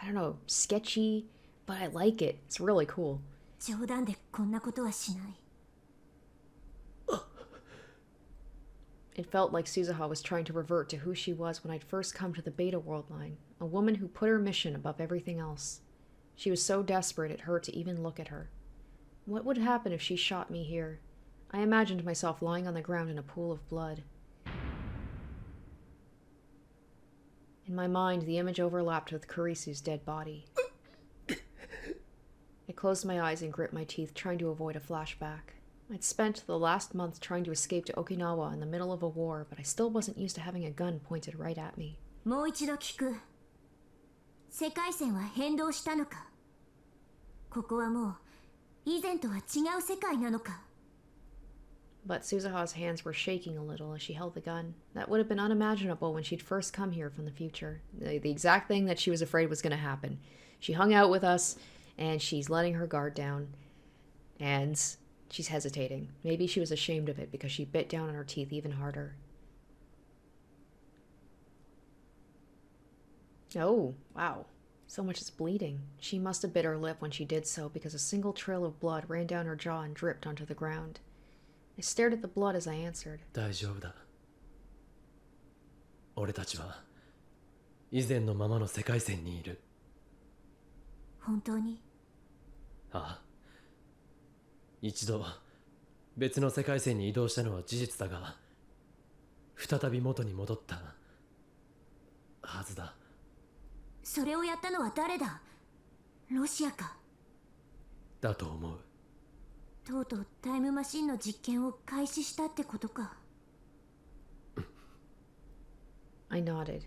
I don't know, sketchy, but I like it. It's really cool. 冗談でこんなことはしない。It felt like Suzuha was trying to revert to who she was when I'd first come to the Beta Worldline, a woman who put her mission above everything else. She was so desperate it hurt to even look at her. What would happen if she shot me here? I imagined myself lying on the ground in a pool of blood. In my mind, the image overlapped with Kirisu's dead body. I closed my eyes and grit my teeth, trying to avoid a flashback. I'd spent the last month trying to escape to Okinawa in the middle of a war, but I still wasn't used to having a gun pointed right at me. もう一度聞く。世界線は変動したのか。ここはもう以前とは違う世界なのか。But Suzuha's hands were shaking a little as she held the gun. That would have been unimaginable when she'd first come here from the future. The exact thing that she was afraid was going to happen. She hung out with us, and she's letting her guard down, and she's hesitating. Maybe she was ashamed of it because she bit down on her teeth even harder. Oh, wow. So much is bleeding. She must have bit her lip when she did so because a single trail of blood ran down her jaw and dripped onto the ground. I stared at the blood as I answered. 大丈夫だ。俺たちは以前のままの世界線にいる。本当に？ああ。一度別の世界線に移動したのは事実だが、再び元に戻ったはずだ。それをやったのは誰だ？ロシアか？だと思う。とうとうタイムマシンの実験を開始したってことか。I nodded.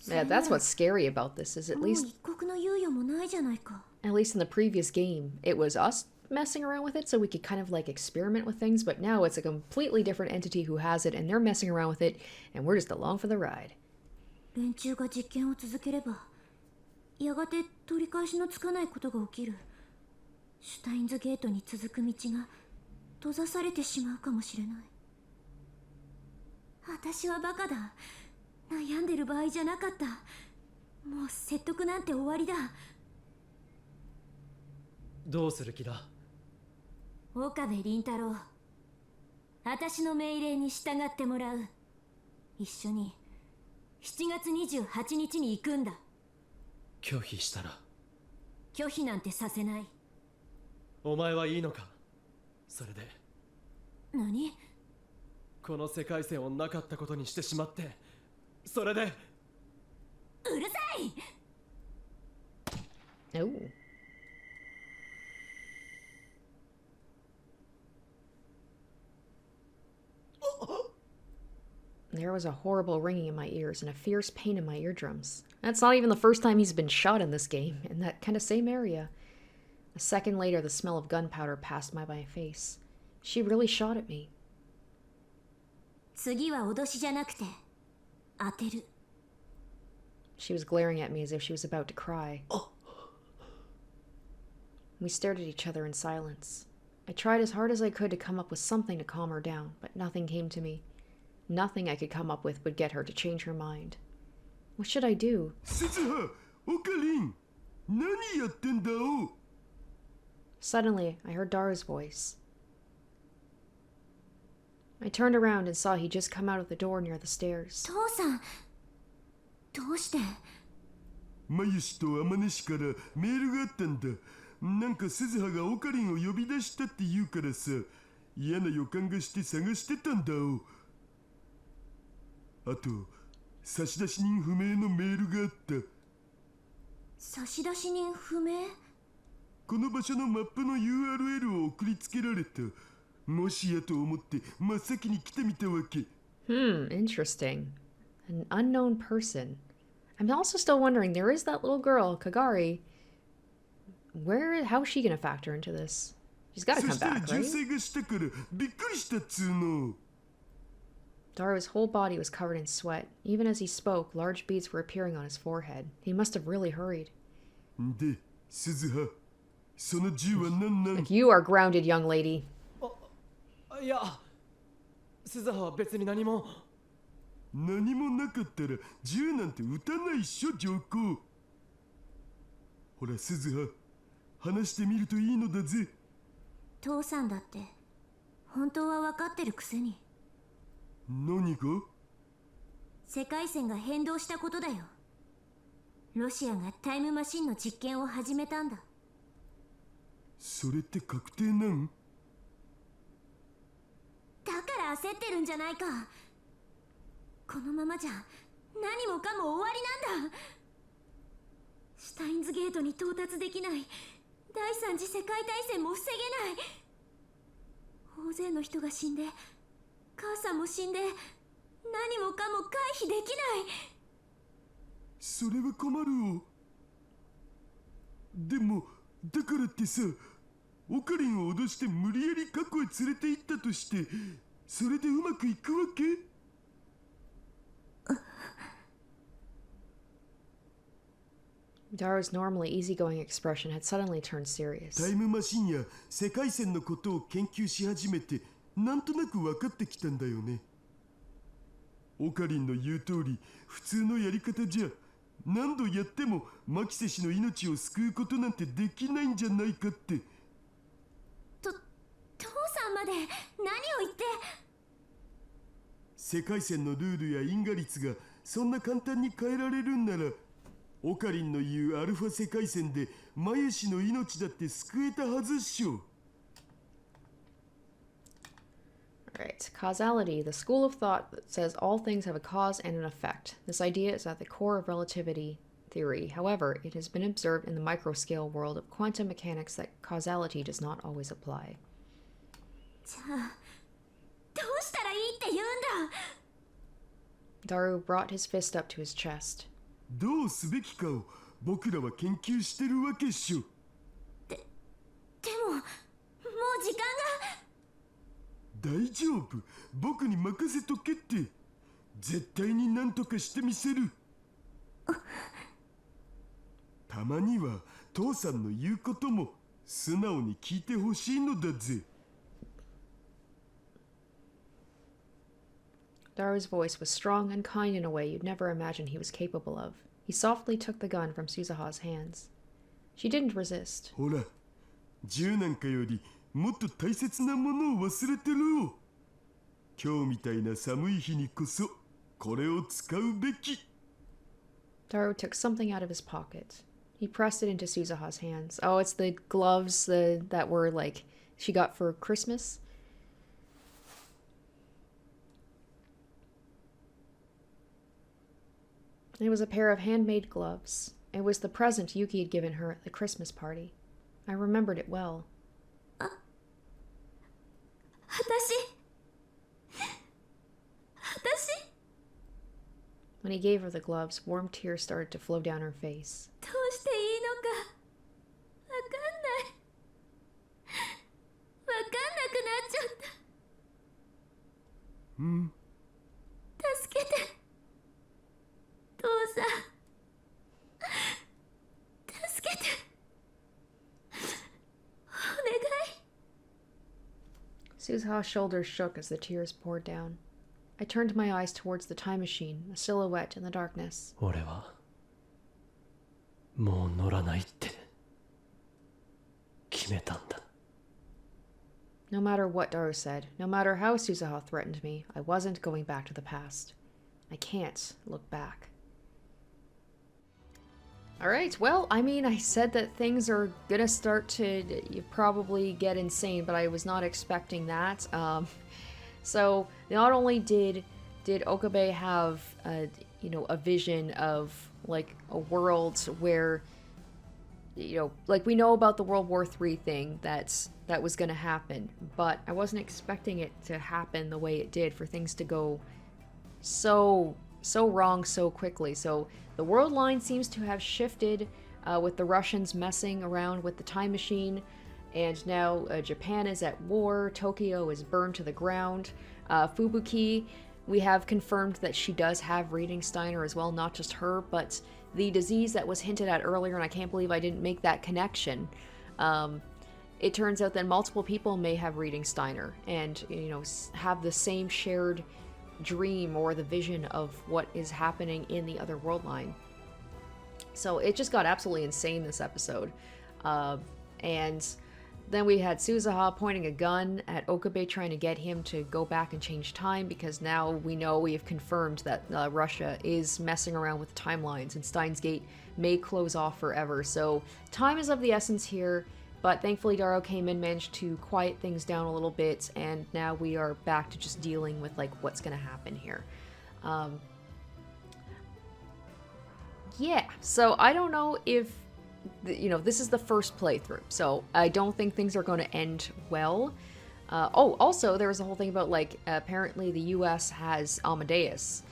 Yeah, that's what's scary about this, is at もう least 一刻の猶予もないじゃないか。at least in the previous game, it was us messing around with it so we could kind of like experiment with things, but now it's a completely different entity who has it and they're messing around with it and we're just along for the ride. 連中が実験を続ければ、やがて取り返しのつかないことが起きる。シュタインズゲートに続く道が閉ざされてしまうかもしれない。私はバカだ。悩んでる場合じゃなかった。もう説得なんて終わりだ。どうする気だ？岡部倫太郎、私の命令に従ってもらう。一緒に7月28日に行くんだ。拒否したら？拒否なんてさせない。お前はいいのか？それで何？この世界線をなかったことにしてしまって、それで。うるさい。 Oh. There was a horrible ringing in my ears and a fierce pain in my eardrums. That's not even the first time he's been shot in this game, in that kind of same area. A second later, the smell of gunpowder passed by my face. She really shot at me. 次は脅しじゃなくて当てる。 She was glaring at me as if she was about to cry. We stared at each other in silence. I tried as hard as I could to come up with something to calm her down, but nothing came to me. Nothing I could come up with would get her to change her mind. What should I do? 鈴葉、オカリン、何やってんだお。 Suddenly, I heard Daru's voice. I turned around and saw he'd just come out of the door near the stairs. 父さん、どうして？マユシとアマネシからメールがあったんだ。なんか鈴葉がオカリンを呼び出したって言うからさ、嫌な予感がして探してたんだお。あと、差出人不明のメールがあった。差出人不明？この場所のマップの URL を送りつけられた。もしやと思って真っ先に来てみたわけ。Interesting. An unknown person. I'm also still wondering, there is that little girl, Kagari. How's she gonna factor into this? She's gotta そ come したら back, 銃 right? 声がしたからびっくりしたっつーの。 Daru's whole body was covered in sweat. Even as he spoke, large beads were appearing on his forehead. He must have really hurried. で、鈴葉、その銃は何なん？ Like, you are grounded, young lady. いや、鈴葉は別に何も。何もなかったら銃なんて撃たないっしょ、上皇。ほら鈴葉、話してみるといいのだぜ。父さんだって本当は分かってるくせに。何が？世界線が変動したことだよ。ロシアがタイムマシンの実験を始めたんだ。それって確定なん？だから焦ってるんじゃないか。このままじゃ何もかも終わりなんだ。シュタインズゲートに到達できない。第三次世界大戦も防げない。大勢の人が死んで、母さんも死んで、何もかも回避できない。それは困るお。でもだからってさ、オカリンを脅して無理やり過去へ連れて行ったとして、それでうまくいくわけDaru's normally easygoing expression had suddenly turned serious. タイムマシンや世界線のことを研究し始めて、なんとなく分かってきたんだよね。オカリンの言う通り、普通のやり方じゃ何度やってもマキセ氏の命を救うことなんてできないんじゃないかって。父さんまで何を言って。世界線のルールや因果率がそんな簡単に変えられるんなら、オカリンの言うアルファ世界線でマユ氏の命だって救えたはずっしょ。Alright, causality, the school of thought that says all things have a cause and an effect. This idea is at the core of relativity theory. However, it has been observed in the microscale world of quantum mechanics that causality does not always apply. じゃあどうしたらいいって言うんだ。 Daru brought his fist up to his chest. どうすべきかを僕らは研究してるわけっしょ。でももう時間が。大丈夫、僕に任せとけって。絶対に何とかしてみせる。たまには父さんの言うことも素直に聞いてほしいのだぜ。Daru's voice was strong and kind in a way you'd never imagine he was capable of. He softly took the gun from Suzuha's hands. She didn't resist. ほら、銃なんかよりもっと大切なものを忘れてるよ。今日みたいな寒い日にこそこれを使うべき。Daru took something out of his pocket. He pressed it into Suzuha's hands. Oh, it's the gloves that were like she got for Christmas. It was a pair of handmade gloves. It was the present Yuki had given her at the Christmas party. I remembered it well. 私 When he gave her the gloves, warm tears started to flow down her face. どうしていいのかわかんない。わかんなくなっちゃった。うん。助けて。父さん。助けて。お願い。Suzuha's shoulders shook as the tears poured down. I turned my eyes towards the time machine, a silhouette in the darkness. 俺はもう乗らないって決めたんだ。 No matter what Daru said, no matter how Suzuha threatened me, I wasn't going back to the past. I can't look back. Alright, well, I mean, I said that things are gonna start to probably get insane, but I was not expecting that. So, not only did Okabe have, a vision of, like, a world where, like, we know about the World War III thing that was gonna happen, but I wasn't expecting it to happen the way it did, for things to go so wrong so quickly. So the world line seems to have shifted with the Russians messing around with the time machine, and now Japan is at war, Tokyo is burned to the ground. Fubuki, we have confirmed that she does have reading Steiner as well, not just her, but the disease that was hinted at earlier, and I can't believe I didn't make that connection. It turns out that multiple people may have reading Steiner and, have the same shared dream or the vision of what is happening in the other world line. So it just got absolutely insane this episode. And then we had Suzuha pointing a gun at Okabe, trying to get him to go back and change time, because now we have confirmed that Russia is messing around with the timelines and Steins Gate may close off forever. So time is of the essence here. But thankfully Daru came in, managed to quiet things down a little bit, and now we are back to just dealing with, like, what's gonna happen here. Yeah, so I don't know if, this is the first playthrough, so I don't think things are going to end well. Also, there was a whole thing about, like, apparently the US has Amadeus.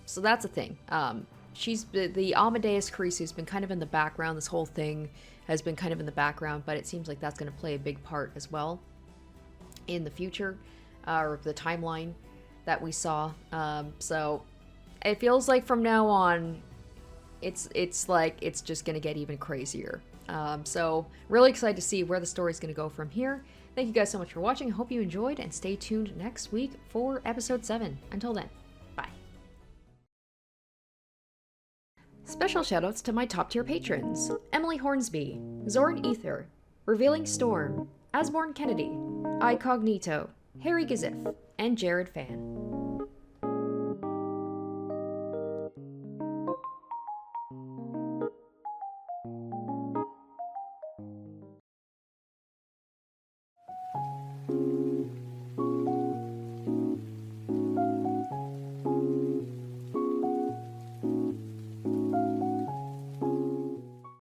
So that's a thing. The Amadeus Kirisu has been kind of in the background. This whole thing has been kind of in the background, but it seems like that's going to play a big part as well in the future, or the timeline that we saw. So it feels like from now on, it's just going to get even crazier. So really excited to see where the story is going to go from here. Thank you guys so much for watching. I hope you enjoyed, and stay tuned next week for episode 7. Until then, bye. Special shoutouts to my top tier patrons: Emily Hornsby, Zoran Ether, Revealing Storm, Asborn Kennedy, Icognito, Harry Gazif, and Jared Fan.